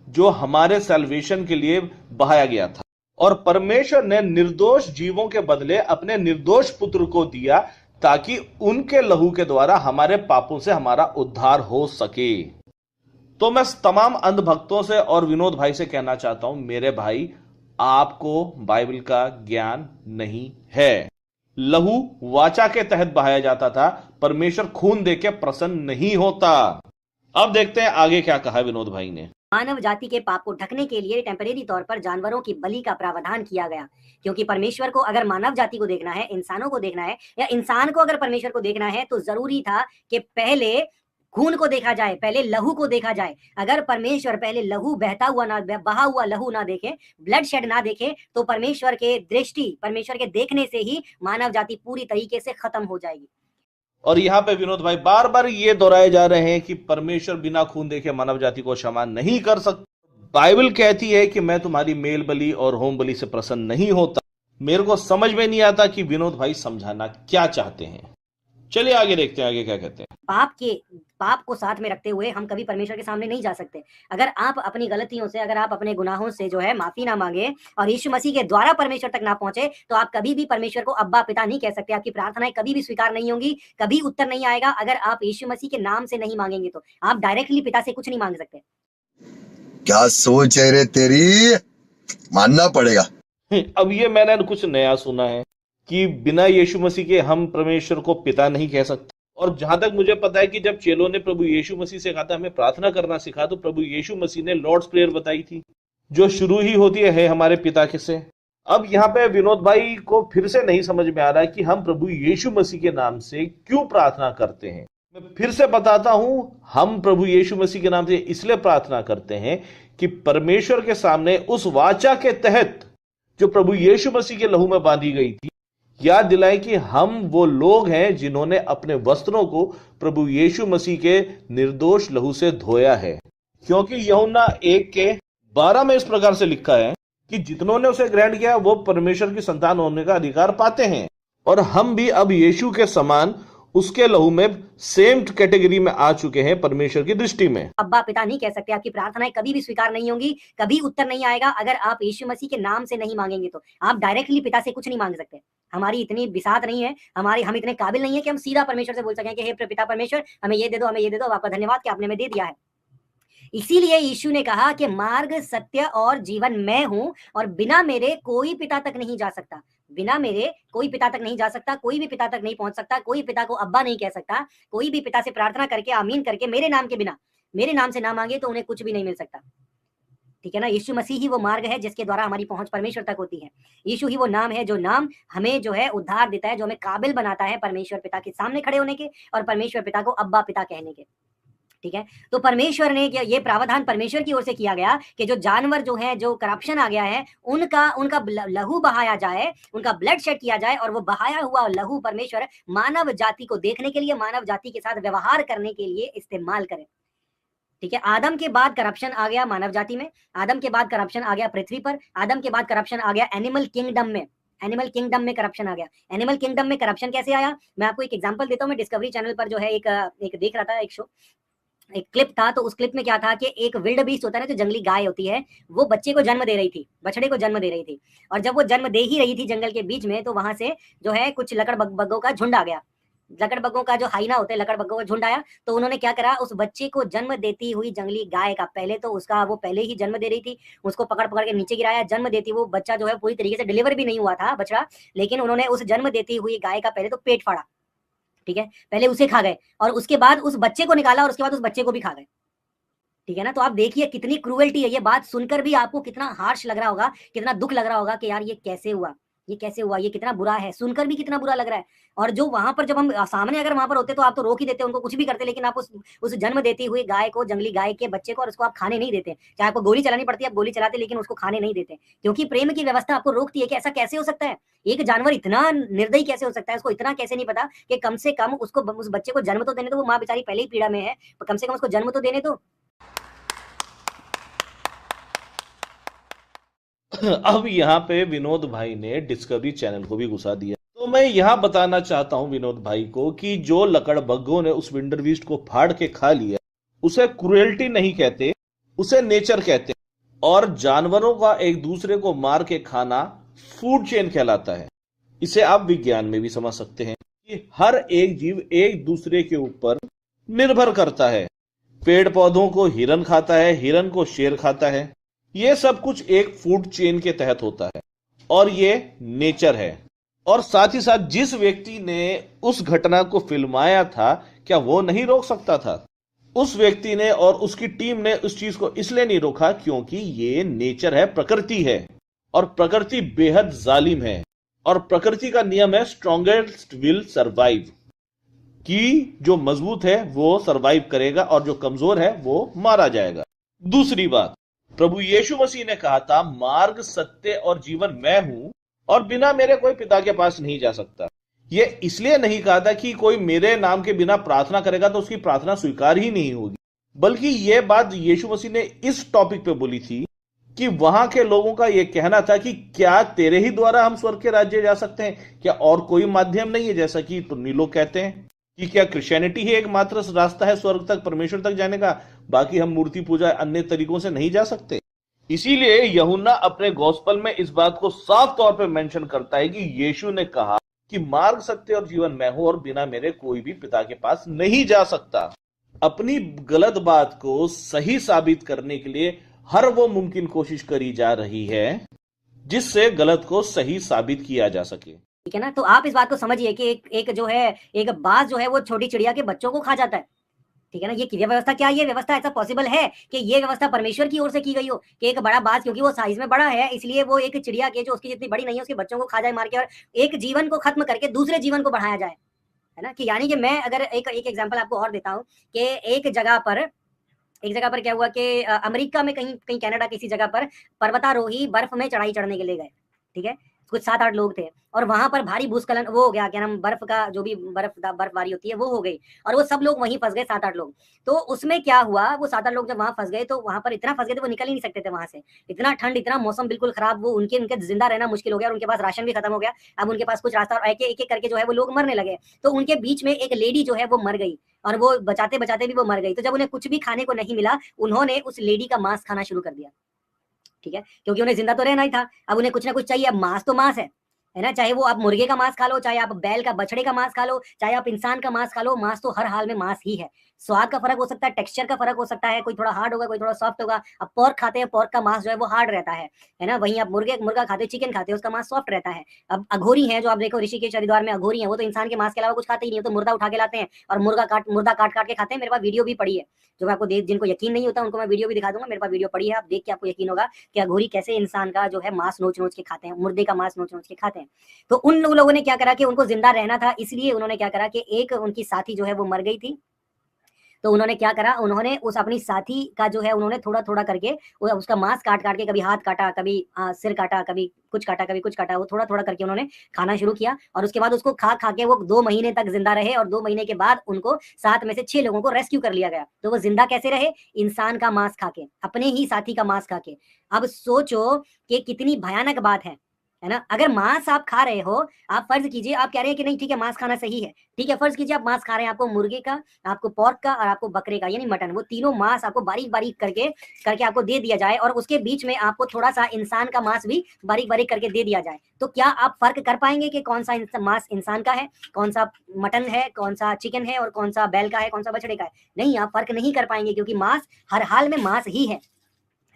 जो हमारे सैल्वेशन के लिए बहाया गया था। और परमेश्वर ने निर्दोष जीवों के बदले अपने निर्दोष पुत्र को दिया ताकि उनके लहू के द्वारा हमारे पापों से हमारा उद्धार हो सके। तो मैं तमाम अंधभक्तों से और विनोद भाई से कहना चाहता हूं, मेरे भाई आपको बाइबल का ज्ञान नहीं है। लहू वाचा के तहत बहाया जाता था, परमेश्वर खून देके प्रसन्न नहीं होता। अब देखते हैं आगे क्या कहा विनोद भाई ने। मानव जाति के पाप को ढकने के लिए टेम्परेरी तौर पर जानवरों की बलि का प्रावधान किया गया, क्योंकि परमेश्वर को अगर मानव जाति को देखना है, इंसानों को देखना है, या इंसान को अगर परमेश्वर को देखना है, तो जरूरी था कि पहले खून को देखा जाए, पहले लहू को देखा जाए। अगर परमेश्वर पहले लहू बहता हुआ ना, बहा हुआ लहू ना देखे, ब्लड शेड ना देखे, तो परमेश्वर के दृष्टि, परमेश्वर के देखने से ही मानव जाति पूरी तरीके से खत्म हो जाएगी। और यहाँ पे विनोद भाई बार बार ये दोहराए जा रहे हैं कि परमेश्वर बिना खून देखे मानव जाति को क्षमा नहीं कर सकता। बाइबल कहती है कि मैं तुम्हारी मेल बलि और होम बलि से प्रसन्न नहीं होता। मेरे को समझ में नहीं आता कि विनोद भाई समझाना क्या चाहते हैं। चलिए आगे देखते हैं, आगे क्या कहते हैं। पाप को साथ में रखते हुए हम कभी परमेश्वर के सामने नहीं जा सकते। अगर आप अपनी गलतियों से, अगर आप अपने गुनाहों से जो है माफी ना मांगे और यीशु मसीह के द्वारा परमेश्वर तक ना पहुंचे, तो आप कभी भी परमेश्वर को अब्बा पिता नहीं कह सकते। आपकी प्रार्थनाएं कभी भी स्वीकार नहीं होंगी, कभी उत्तर नहीं आएगा। अगर आप यीशु मसीह के नाम से नहीं मांगेंगे तो आप डायरेक्टली पिता से कुछ नहीं मांग सकते। क्या सोच है रे तेरी, मानना पड़ेगा। अब ये मैंने कुछ नया सुना है कि बिना यीशु मसीह के हम परमेश्वर को पिता नहीं कह सकते। और जहां तक मुझे पता है कि जब चेलों ने प्रभु यीशु मसीह से कहा था हमें प्रार्थना करना सिखा, तो प्रभु यीशु मसीह ने लॉर्ड्स प्रेयर बताई थी, जो शुरू ही होती है हमारे पिता के से। अब यहाँ पे विनोद भाई को फिर से नहीं समझ में आ रहा है कि हम प्रभु यीशु मसीह के नाम से क्यों प्रार्थना करते हैं। मैं फिर से बताता हूं, हम प्रभु यीशु मसीह के नाम से इसलिए प्रार्थना करते हैं कि परमेश्वर के सामने उस वाचा के तहत जो प्रभु यीशु मसीह के लहू में बांधी गई थी, याद दिलाए कि हम वो लोग हैं जिन्होंने अपने वस्त्रों को प्रभु यीशु मसीह के निर्दोष लहू से धोया है। क्योंकि यूहन्ना 1:12 में इस प्रकार से लिखा है कि जितनों ने उसे ग्रहण किया वो परमेश्वर की संतान होने का अधिकार पाते हैं। और हम भी अब यीशु के समान उसके लहू में सेम कैटेगरी में आ चुके हैं परमेश्वर की दृष्टि में। अब्बा पिता नहीं कह सकते। आपकी प्रार्थनाएं कभी भी स्वीकार नहीं होंगी, कभी उत्तर नहीं आएगा। अगर आप यीशु मसीह के नाम से नहीं मांगेंगे तो आप डायरेक्टली पिता से कुछ नहीं मांग सकते। हमारी इतनी बिसात नहीं है, हम इतने काबिल नहीं है कि हम सीधा परमेश्वर से बोल सकें कि हे पिता परमेश्वर हमें ये दे दो, हमें ये दे दो, आपका धन्यवाद कि आपने हमें दे दिया है। इसीलिए यीशु ने कहा कि मार्ग, सत्य और जीवन मैं हूं, और बिना मेरे कोई पिता तक नहीं जा सकता। बिना मेरे कोई पिता तक नहीं जा सकता, कोई भी पिता तक नहीं पहुंच सकता, कोई पिता को अब्बा नहीं कह सकता। कोई भी पिता से प्रार्थना करके, आमीन करके, मेरे नाम के बिना, मेरे नाम से ना मांगे तो उन्हें कुछ भी नहीं मिल सकता। ठीक है ना। यीशु मसीह ही वो मार्ग है जिसके द्वारा हमारी पहुंच परमेश्वर तक होती है। यीशु ही वो नाम है जो नाम हमें जो है उद्धार देता है, जो हमें काबिल बनाता है परमेश्वर पिता के सामने खड़े होने के और परमेश्वर पिता को अब्बा पिता कहने के। ठीक है। तो परमेश्वर ने ये प्रावधान परमेश्वर की ओर से किया गया कि जो जानवर जो है, जो करप्शन आ गया है, उनका लहू बहाया जाए, उनका ब्लड शेड किया जाए, और वो बहाया हुआ लहू परमेश्वर मानव जाति को देखने के लिए, मानव जाति के साथ व्यवहार करने के लिए इस्तेमाल करे। ठीक है। आदम के बाद करप्शन आ गया मानव जाति में, आदम के बाद करप्शन आ गया पृथ्वी पर, आदम के बाद करप्शन आ गया एनिमल किंगडम में। एनिमल किंगडम में करप्शन आ गया। एनिमल किंगडम में करप्शन कैसे आया, मैं आपको एक एग्जांपल देता हूं। मैं डिस्कवरी चैनल पर जो है एक देख रहा था, एक शो, एक क्लिप था। तो उस क्लिप में क्या था कि एक विल्ड बीस्ट होता है ना, जो जंगली गाय होती है, वो बच्चे को जन्म दे रही थी, बछड़े को जन्म दे रही थी। और जब वो जन्म दे ही रही थी जंगल के बीच में, तो वहां से जो है कुछ लकड़बग्गों का झुंड आ गया। लकड़बग्गों का जो हाइना होते हैं, लकड़बग्गों का झुंड आया, तो उन्होंने क्या करा, उस बच्चे को जन्म देती हुई जंगली गाय का, पहले तो उसका वो पहले ही जन्म दे रही थी, उसको पकड़ पकड़ के नीचे गिराया, जन्म देती वो बच्चा जो है पूरी तरीके से डिलीवर भी नहीं हुआ था बछड़ा, लेकिन उन्होंने उस जन्म देती हुई गाय का पहले तो पेट फाड़ा, ठीक है, पहले उसे खा गए और उसके बाद उस बच्चे को निकाला और उसके बाद उस बच्चे को भी खा गए, ठीक है ना। तो आप देखिए कितनी क्रूएल्टी है, ये बात सुनकर भी आपको कितना हार्श लग रहा होगा, कितना दुख लग रहा होगा कि यार ये कैसे हुआ, ये कैसे हुआ, ये कितना बुरा है, सुनकर भी कितना बुरा लग रहा है। और जो वहां पर जब हम सामने अगर वहां पर होते तो आप तो रोक ही देते, उनको कुछ भी करते, लेकिन आप उस जन्म देती हुई गाय को, जंगली गाय के बच्चे को, और उसको आप खाने नहीं देते, चाहे आपको गोली चलानी पड़ती है आप गोली चलाते, लेकिन उसको खाने नहीं देते, क्योंकि प्रेम की व्यवस्था आपको रोकती है कि ऐसा कैसे हो सकता है, एक जानवर इतना निर्दयी कैसे हो सकता है, उसको इतना कैसे नहीं पता कि कम से कम उसको, उस बच्चे को जन्म तो देने दो, वो माँ बेचारी पहले ही पीड़ा में है, कम से कम उसको जन्म तो देने दो। अब यहाँ पे विनोद भाई ने डिस्कवरी चैनल को भी घुसा दिया। तो मैं यहाँ बताना चाहता हूँ विनोद भाई को कि जो लकड़बग्गों ने उस विंडरबीस्ट को फाड़ के खा लिया, उसे क्रुएल्टी नहीं कहते, उसे नेचर कहते हैं। और जानवरों का एक दूसरे को मार के खाना फूड चेन कहलाता है। इसे आप विज्ञान में भी समझ सकते हैं कि हर एक जीव एक दूसरे के ऊपर निर्भर करता है। पेड़ पौधों को हिरन खाता है, हिरन को शेर खाता है, ये सब कुछ एक फूड चेन के तहत होता है और ये नेचर है। और साथ ही साथ जिस व्यक्ति ने उस घटना को फिल्माया था, क्या वो नहीं रोक सकता था? उस व्यक्ति ने और उसकी टीम ने उस चीज को इसलिए नहीं रोका क्योंकि ये नेचर है, प्रकृति है, और प्रकृति बेहद जालिम है। और प्रकृति का नियम है स्ट्रॉन्गेस्ट विल सर्वाइव, कि जो मजबूत है वो सर्वाइव करेगा और जो कमजोर है वो मारा जाएगा। दूसरी बात, प्रभु यीशु मसीह ने कहा था मार्ग, सत्य और जीवन मैं हूं और बिना मेरे कोई पिता के पास नहीं जा सकता। ये इसलिए नहीं कहा था कि कोई मेरे नाम के बिना प्रार्थना करेगा तो उसकी प्रार्थना स्वीकार ही नहीं होगी, बल्कि यह बात यीशु मसीह ने इस टॉपिक पे बोली थी कि वहां के लोगों का यह कहना था कि क्या तेरे ही द्वारा हम स्वर्ग के राज्य जा सकते हैं, क्या और कोई माध्यम नहीं है, जैसा कि तुन्नी लोग कहते हैं कि क्या क्रिश्चियनिटी ही एकमात्र रास्ता है स्वर्ग तक, परमेश्वर तक जाने का, बाकी हम मूर्ति पूजा अन्य तरीकों से नहीं जा सकते। इसीलिए यूहन्ना अपने गॉस्पेल में इस बात को साफ तौर पे मेंशन करता है कि यीशु ने कहा कि मार्ग, सत्य और जीवन मैं हूं और बिना मेरे कोई भी पिता के पास नहीं जा सकता। अपनी गलत बात को सही साबित करने के लिए हर वो मुमकिन कोशिश करी जा रही है जिससे गलत को सही साबित किया जा सके, ठीक है ना। तो आप इस बात को समझिए कि एक जो है, एक बाज जो है वो छोटी चिड़िया के बच्चों को खा जाता है, ठीक है ना। ये व्यवस्था क्या है, ये व्यवस्था ऐसा पॉसिबल है कि ये व्यवस्था परमेश्वर की ओर से की गई हो कि एक बड़ा बाज, क्योंकि वो साइज में बड़ा है, इसलिए वो एक चिड़िया के जो उसकी जितनी बड़ी नहीं है उसके बच्चों को खा जाए मार के, और एक जीवन को खत्म करके दूसरे जीवन को बढ़ाया जाए, है ना। कि यानी कि मैं अगर एक एग्जांपल आपको और देता हूँ कि एक जगह पर क्या हुआ कि अमेरिका में कहीं कहीं कनाडा किसी जगह पर पर्वतारोही बर्फ में चढ़ाई चढ़ने के लिए गए, ठीक है, कुछ 7-8 लोग थे, और वहां पर भारी भूस्खलन वो हो गया, क्या नाम, बर्फ का जो भी बर्फबारी होती है वो हो गई, और वो सब लोग वहीं फंस गए, 7-8 लोग। तो उसमें क्या हुआ, वो 7-8 लोग जब वहां फंस गए तो वहां पर इतना फंस गए थे वो निकल ही नहीं सकते थे वहां से, इतना ठंड, इतना मौसम बिल्कुल खराब, वो उनके जिंदा रहना मुश्किल हो गया, और उनके पास राशन भी खत्म हो गया, अब उनके पास कुछ रास्ता, और एक एक करके जो है वो लोग मरने लगे। तो उनके बीच में एक लेडी जो है वो मर गई, और वो बचाते बचाते भी वो मर गई। तो जब उन्हें कुछ भी खाने को नहीं मिला, उन्होंने उस लेडी का मांस खाना शुरू कर दिया, ठीक है, क्योंकि उन्हें जिंदा तो रहना ही था, अब उन्हें कुछ ना कुछ चाहिए। अब मांस तो मांस है ना, चाहे वो आप मुर्गे का मांस खा लो, चाहे आप बैल का, बछड़े का मांस खा लो, चाहे आप इंसान का मांस खा लो, मांस तो हर हाल में मांस ही है। स्वाद का फर्क हो सकता है, टेक्सचर का फर्क हो सकता है, कोई थोड़ा हार्ड होगा, कोई थोड़ा सॉफ्ट होगा। अब पोर्क खाते हैं, पोर्क का मांस जो है वो हार्ड रहता है ना। वहीं आप मुर्गा खाते हो, चिकन खाते हो, उसका मांस सॉफ्ट रहता है। अब अघोरी है जो आप देखो ऋषिकेश हरिद्वार में अघोरी है, वो तो इंसान के मांस के अलावा कुछ खाते ही नहीं, तो मुर्दा उठा के लाते हैं और मुर्दा काट के खाते हैं। मेरे पास वीडियो भी पड़ी है, जो मैं आपको जिनको यकीन नहीं होता उनको मैं वीडियो भी दिखा दूंगा, मेरे पास वीडियो पड़ी है, आप देख के आपको यकीन होगा कि अघोरी कैसे इंसान का जो है मांस नोच के खाते हैं, मुर्दे का मांस नोच के खाते हैं। तो उन लोगों ने क्या करा कि उनको जिंदा रहना था, इसलिए उन्होंने क्या करा कि एक उनकी साथी जो है वो मर गई थी, तो उन्होंने क्या करा, उन्होंने उस अपनी साथी का जो है उन्होंने थोड़ा थोड़ा करके उसका मांस काट के, कभी हाथ काटा, कभी सिर काटा, कभी कुछ काटा, वो थोड़ा थोड़ा करके उन्होंने खाना शुरू किया। और उसके बाद उसको खा के वो 2 महीने तक जिंदा रहे, और 2 महीने के बाद उनको 7 में से 6 लोगों को रेस्क्यू कर लिया गया। तो वो जिंदा कैसे रहे, इंसान का मांस खा के, अपने ही साथी का मांस खा के। अब सोचो कि कितनी भयानक बात है है ना। अगर मांस आप खा रहे हो, आप फर्ज कीजिए आप कह रहे हैं कि नहीं ठीक है मांस खाना सही है, ठीक है फर्ज कीजिए आप मांस खा रहे हैं, आपको मुर्गे का, आपको पोर्क का और आपको बकरे का यानी मटन, वो तीनों मांस आपको बारीक बारीक करके आपको दे दिया जाए और उसके बीच में आपको थोड़ा सा इंसान का मांस भी बारीक बारीक करके दे दिया जाए, तो क्या आप फर्क कर पाएंगे कि कौन सा मांस इंसान का है, कौन सा मटन है, कौन सा चिकन है और कौन सा बैल का है, कौन सा बछड़े का है? नहीं, आप फर्क नहीं कर पाएंगे, क्योंकि मांस हर हाल में मांस ही है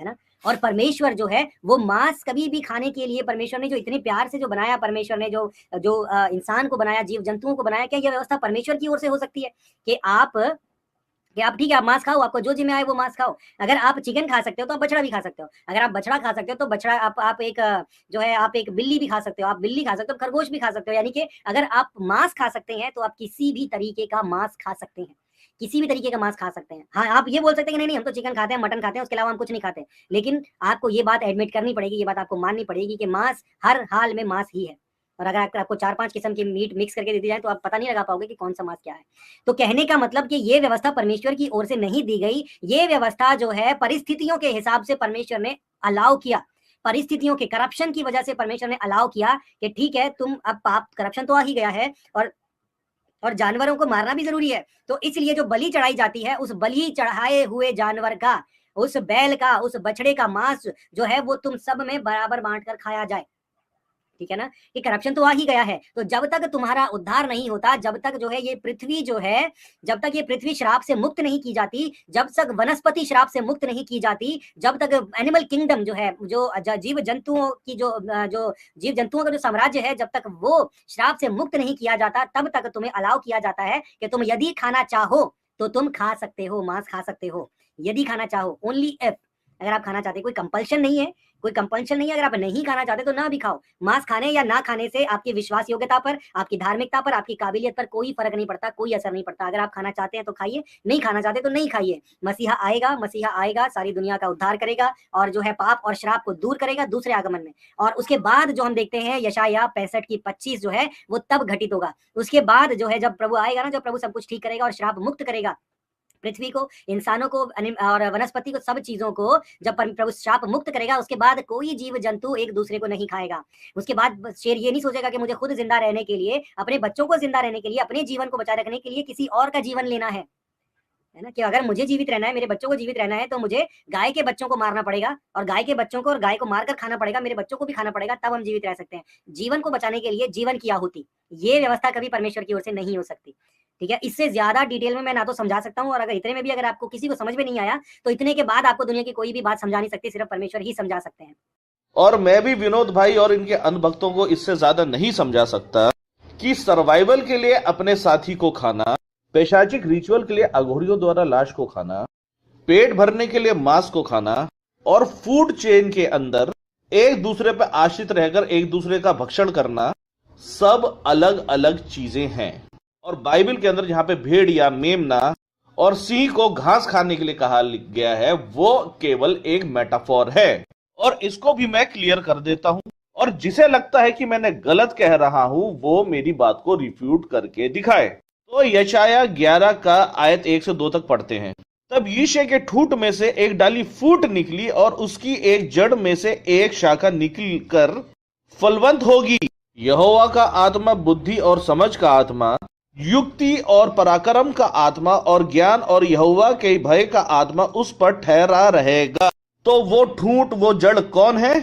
ना। और परमेश्वर जो है वो मांस कभी भी खाने के लिए, परमेश्वर ने जो इतने प्यार से जो बनाया, परमेश्वर ने जो जो इंसान को बनाया, जीव जंतुओं को बनाया, क्या यह व्यवस्था परमेश्वर की ओर से हो सकती है कि आप ठीक है आप मांस खाओ, आपको जो जी में आए वो मांस खाओ? अगर आप चिकन खा सकते हो तो आप बछड़ा भी खा सकते हो, अगर आप बछड़ा खा सकते हो तो बछड़ा आप एक जो है आप एक बिल्ली भी खा सकते हो, आप बिल्ली खा सकते हो, खरगोश भी खा सकते हो। यानी कि अगर आप मांस खा सकते हैं तो आप किसी भी तरीके का मांस खा सकते हैं, किसी भी तरीके का मांस खा सकते हैं। हाँ, आप ये बोल सकते हैं कि नहीं नहीं हम तो चिकन खाते हैं, मटन खाते हैं, उसके अलावा हम कुछ नहीं खाते, लेकिन आपको ये बात एडमिट करनी पड़ेगी, ये बात आपको माननी पड़ेगी कि मांस हर हाल में मांस ही है। और अगर आपको 4-5 किस्म की मीट मिक्स करके दे दी जाए तो आप पता नहीं लगा पाओगे कि कौन सा मांस क्या है। तो कहने का मतलब कि ये व्यवस्था परमेश्वर की ओर से नहीं दी गई, ये व्यवस्था जो है परिस्थितियों के हिसाब से परमेश्वर ने अलाउ किया, परिस्थितियों के करप्शन की वजह से परमेश्वर ने अलाउ किया कि ठीक है तुम अब पाप करप्शन तो आ ही गया है और जानवरों को मारना भी जरूरी है, तो इसलिए जो बलि चढ़ाई जाती है उस बलि चढ़ाए हुए जानवर का, उस बैल का, उस बछड़े का मांस जो है वो तुम सब में बराबर बांट कर खाया जाए, ठीक है ना। ये करप्शन तो आ ही गया है। तो जब तक तुम्हारा उद्धार नहीं होता, जब तक जो है ये पृथ्वी जो है, जब तक ये पृथ्वी श्राप से मुक्त नहीं की जाती, जब तक वनस्पति श्राप से मुक्त नहीं की जाती, जब तक एनिमल किंगडम जो है, जो जीव जंतुओं की जो जीव जंतुओं का जो साम्राज्य है, जब तक वो श्राप से मुक्त नहीं किया जाता, तब तक तुम्हें अलाउ किया जाता है कि तुम यदि खाना चाहो तो तुम खा सकते हो, मांस खा सकते हो, यदि खाना चाहो, ओनली इफ। अगर आप खाना चाहते, कोई कंपल्शन नहीं है, कोई कंपल्शन नहीं है। अगर आप नहीं खाना चाहते तो ना भी खाओ। मांस खाने या ना खाने से आपकी विश्वास योग्यता पर, आपकी धार्मिकता पर, आपकी काबिलियत पर कोई फर्क नहीं पड़ता, कोई असर नहीं पड़ता। अगर आप खाना चाहते हैं तो खाइए, नहीं खाना चाहते तो नहीं खाइए। मसीहा आएगा, सारी दुनिया का उद्धार करेगा और जो है पाप और श्राप को दूर करेगा दूसरे आगमन में। और उसके बाद जो हम देखते हैं यशायाह 65 की 25 जो है वो तब घटित होगा। उसके बाद जो है जब प्रभु आएगा ना, जब प्रभु सब कुछ ठीक करेगा और श्राप मुक्त करेगा पृथ्वी को, इंसानों को और वनस्पति को, सब चीजों को, जब प्रभु श्राप मुक्त करेगा उसके बाद कोई जीव जंतु एक दूसरे को नहीं खाएगा। उसके बाद शेर ये नहीं सोचेगा कि मुझे खुद जिंदा रहने के लिए, अपने बच्चों को जिंदा रहने के लिए, अपने जीवन को बचाए रखने के लिए किसी और का जीवन लेना है ना। कि अगर मुझे जीवित रहना है, मेरे बच्चों को जीवित रहना है, तो मुझे गाय के बच्चों को मारना पड़ेगा और गाय के बच्चों को और गाय को मारकर खाना पड़ेगा, मेरे बच्चों को भी खाना पड़ेगा, तब हम जीवित रह सकते हैं। जीवन को बचाने के लिए जीवन की आहुति, ये व्यवस्था कभी परमेश्वर की ओर से नहीं हो सकती, ठीक है। इससे ज्यादा डिटेल में मैं ना तो समझा सकता हूँ, और अगर इतने में भी अगर आपको किसी को समझ में नहीं आया तो इतने के बाद आपको दुनिया की कोई भी बात समझा नहीं सकती, सिर्फ परमेश्वर ही समझा सकते हैं। और मैं भी विनोद भाई और इनके अनभक्तों को इससे ज्यादा नहीं समझा सकता कि सर्वाइवल के लिए अपने साथी को खाना, पैशाचिक रिचुअल के लिए अघोरियों द्वारा लाश को खाना, पेट भरने के लिए मांस को खाना और फूड चेन के अंदर एक दूसरे पर आश्रित रहकर एक दूसरे का भक्षण करना, सब अलग अलग चीजें हैं। और बाइबल के अंदर जहां पे भेड़ या मेमना और सिंह को घास खाने के लिए कहा गया है, वो केवल एक मेटाफोर है। और इसको भी मैं क्लियर कर देता हूं, और जिसे लगता है कि मैंने गलत कह रहा हूं वो मेरी बात को रिफ्यूट करके दिखाए। तो यशायाह 11 का आयत 1 से 2 तक पढ़ते हैं। तब यीशे के ठूंठ में से एक डाली फूट निकली और उसकी एक जड़ में से एक शाखा निकलकर फलवंत होगी। यहोवा का आत्मा बुद्धि और समझ का आत्मा, युक्ति और पराक्रम का आत्मा और ज्ञान और यहोवा के भय का आत्मा उस पर ठहरा रहेगा। तो वो ठूंठ, वो जड़ कौन है?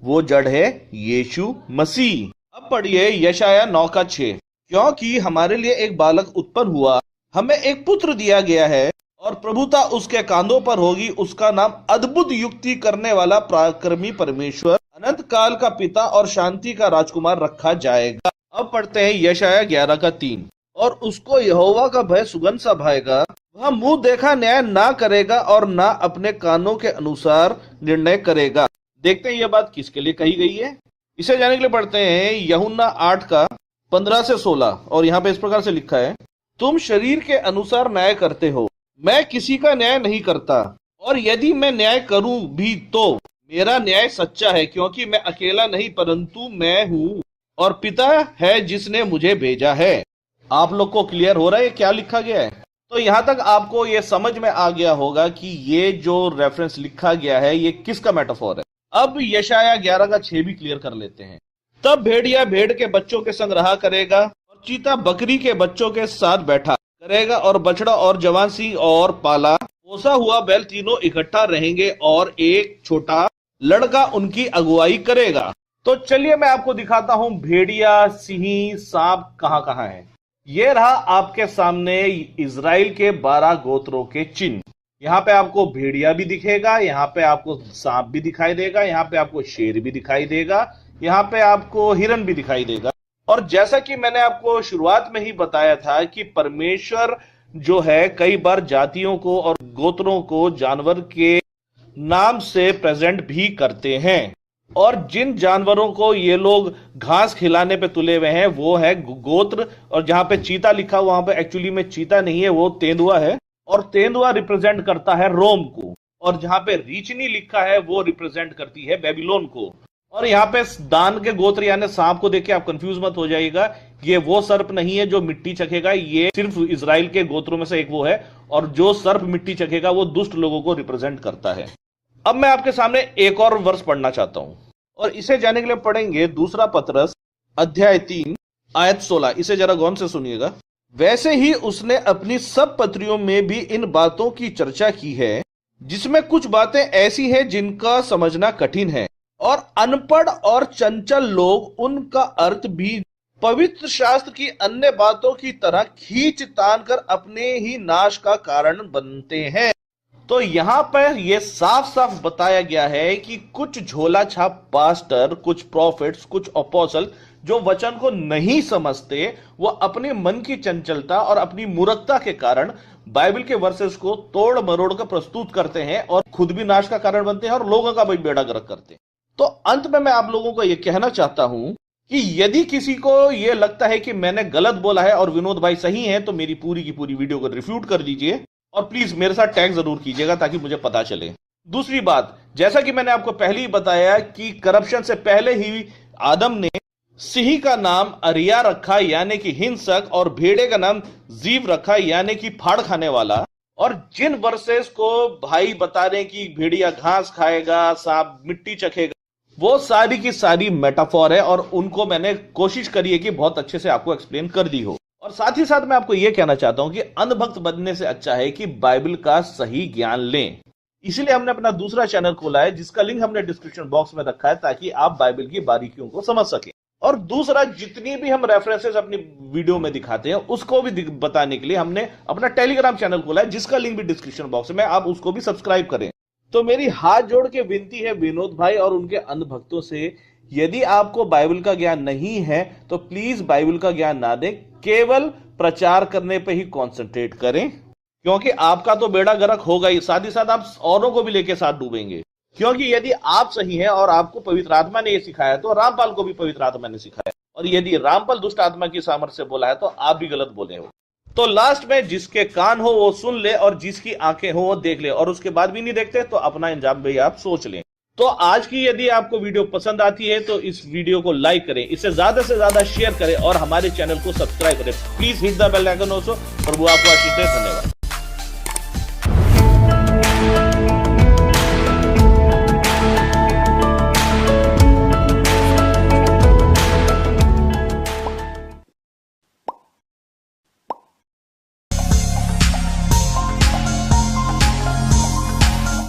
वो जड़ है यीशु मसीह। अब पढ़िए यशायाह 9 का 6। क्योंकि हमारे लिए एक बालक उत्पन्न हुआ, हमें एक पुत्र दिया गया है और प्रभुता उसके कांधों पर होगी। उसका नाम अद्भुत युक्ति करने वाला, पराक्रमी परमेश्वर, अनंत काल का पिता और शांति का राजकुमार रखा जाएगा। अब पढ़ते हैं यशायाह 11 का 3। और उसको यहोवा का भय सुगंध सा भाएगा, वह मुंह देखा न्याय ना करेगा और ना अपने कानों के अनुसार निर्णय करेगा। देखते हैं यह बात किसके लिए कही गई है। इसे जानने के लिए पढ़ते हैं यूहन्ना 8 का 15 से 16। और यहाँ पे इस प्रकार से लिखा है, तुम शरीर के अनुसार न्याय करते हो, मैं किसी का न्याय नहीं करता, और यदि मैं न्याय करूं भी तो मेरा न्याय सच्चा है, क्योंकि मैं अकेला नहीं परंतु मैं हूं और पिता है जिसने मुझे भेजा है। आप लोग को क्लियर हो रहा है क्या लिखा गया है? तो यहां तक आपको ये समझ में आ गया होगा कि ये जो रेफरेंस लिखा गया है ये किसका मेटाफोर है। अब यशायाह 11 का 6 भी क्लियर कर लेते हैं। तब भेड़िया भेड़ के बच्चों के संग रहा करेगा और चीता बकरी के बच्चों के साथ बैठा करेगा और बछड़ा और जवान सिंह और पाला पोसा हुआ बैल तीनों इकट्ठा रहेंगे और एक छोटा लड़का उनकी अगुवाई करेगा। तो चलिए मैं आपको दिखाता हूं भेड़िया, सिंह, सांप कहां है। ये रहा आपके सामने इजराइल के 12 गोत्रों के चिन्ह। यहाँ पे आपको भेड़िया भी दिखेगा, यहाँ पे आपको सांप भी दिखाई देगा, यहाँ पे आपको शेर भी दिखाई देगा, यहाँ पे आपको हिरन भी दिखाई देगा। और जैसा कि मैंने आपको शुरुआत में ही बताया था कि परमेश्वर जो है कई बार जातियों को और गोत्रों को जानवर के नाम से प्रेजेंट भी करते हैं। और जिन जानवरों को ये लोग घास खिलाने पे तुले हुए हैं वो है गोत्र। और जहां पे चीता लिखा हुआ वहां पे एक्चुअली में चीता नहीं है, वो तेंदुआ है। और तेंदुआ रिप्रेजेंट करता है रोम को। और जहां पे रीचनी लिखा है वो रिप्रेजेंट करती है बेबीलोन को। और यहाँ पे दान के गोत्र यानी सांप को देख के आप कंफ्यूज मत हो जाइएगा, ये वो सर्प नहीं है जो मिट्टी चखेगा, ये सिर्फ इजराइल के गोत्रों में से एक वो है। और जो सर्प मिट्टी चखेगा वो दुष्ट लोगों को रिप्रेजेंट करता है। अब मैं आपके सामने एक और वर्ष पढ़ना चाहता हूं और इसे जाने के लिए पढ़ेंगे दूसरा पतरस अध्याय 3 आयत 16। इसे जरा गौर से सुनिएगा। वैसे ही उसने अपनी सब पत्रियों में भी इन बातों की चर्चा की है, जिसमें कुछ बातें ऐसी हैं जिनका समझना कठिन है और अनपढ़ और चंचल लोग उनका अर्थ भी पवित्र शास्त्र की अन्य बातों की तरह खींच तान कर अपने ही नाश का कारण बनते हैं। तो यहां पर यह साफ साफ बताया गया है कि कुछ झोला छाप पास्टर, कुछ प्रॉफिट्स, कुछ अपोस्टल जो वचन को नहीं समझते, वो अपने मन की चंचलता और अपनी मूर्खता के कारण बाइबल के वर्सेस को तोड़ मरोड़ कर प्रस्तुत करते हैं और खुद भी नाश का कारण बनते हैं और लोगों का भी बेड़ा गर्क करते हैं। तो अंत में मैं आप लोगों को यह कहना चाहता हूं कि यदि किसी को यह लगता है कि मैंने गलत बोला है और विनोद भाई सही है, तो मेरी पूरी की पूरी वीडियो को रिफ्यूट कर दीजिए और प्लीज मेरे साथ टैग जरूर कीजिएगा ताकि मुझे पता चले। दूसरी बात, जैसा कि मैंने आपको पहले ही बताया कि करप्शन से पहले ही आदम ने सिंह का नाम अरिया रखा यानी कि हिंसक और भेड़े का नाम जीव रखा यानी कि फाड़ खाने वाला। और जिन वर्सेस को भाई बता रहे हैं कि भेड़िया घास खाएगा, सांप मिट्टी चखेगा, वो सारी की सारी मेटाफोर है और उनको मैंने कोशिश करी है कि बहुत अच्छे से आपको एक्सप्लेन कर दी हो। और साथ ही साथ मैं आपको यह कहना चाहता हूं कि अंधभक्त बनने से अच्छा है कि बाइबल का सही ज्ञान लें। इसलिए हमने अपना दूसरा चैनल खोला है जिसका लिंक हमने डिस्क्रिप्शन बॉक्स में रखा है ताकि आप बाइबल की बारीकियों को समझ सकें। और दूसरा, जितनी भी हम रेफरेंसेस अपनी वीडियो में दिखाते हैं उसको भी बताने के लिए हमने अपना टेलीग्राम चैनल खोला है जिसका लिंक भी डिस्क्रिप्शन बॉक्स में, आप उसको भी सब्सक्राइब करें। तो मेरी हाथ जोड़ के विनती है विनोद भाई और उनके अंधभक्तों से, यदि आपको बाइबल का ज्ञान नहीं है तो प्लीज बाइबल का ज्ञान ना दें, केवल प्रचार करने पे ही कॉन्सेंट्रेट करें, क्योंकि आपका तो बेड़ा गर्क होगा ही, साथ ही साथ आप औरों को भी लेके साथ डूबेंगे। क्योंकि यदि आप सही हैं और आपको पवित्र आत्मा ने यह सिखाया तो रामपाल को भी पवित्र आत्मा ने सिखाया, और यदि रामपाल दुष्ट आत्मा की सामर्थ्य से बोला है तो आप भी गलत बोले हो। तो लास्ट में जिसके कान हो वो सुन ले और जिसकी आंखें हो वो देख ले, और उसके बाद भी नहीं देखते तो अपना इंजाम भी आप सोच लें। तो आज की यदि आपको वीडियो पसंद आती है तो इस वीडियो को लाइक करें, इसे ज्यादा से ज्यादा शेयर करें और हमारे चैनल को सब्सक्राइब करें। Please hit the bell icon also. प्रभु आपको आशीष दे। धन्यवाद।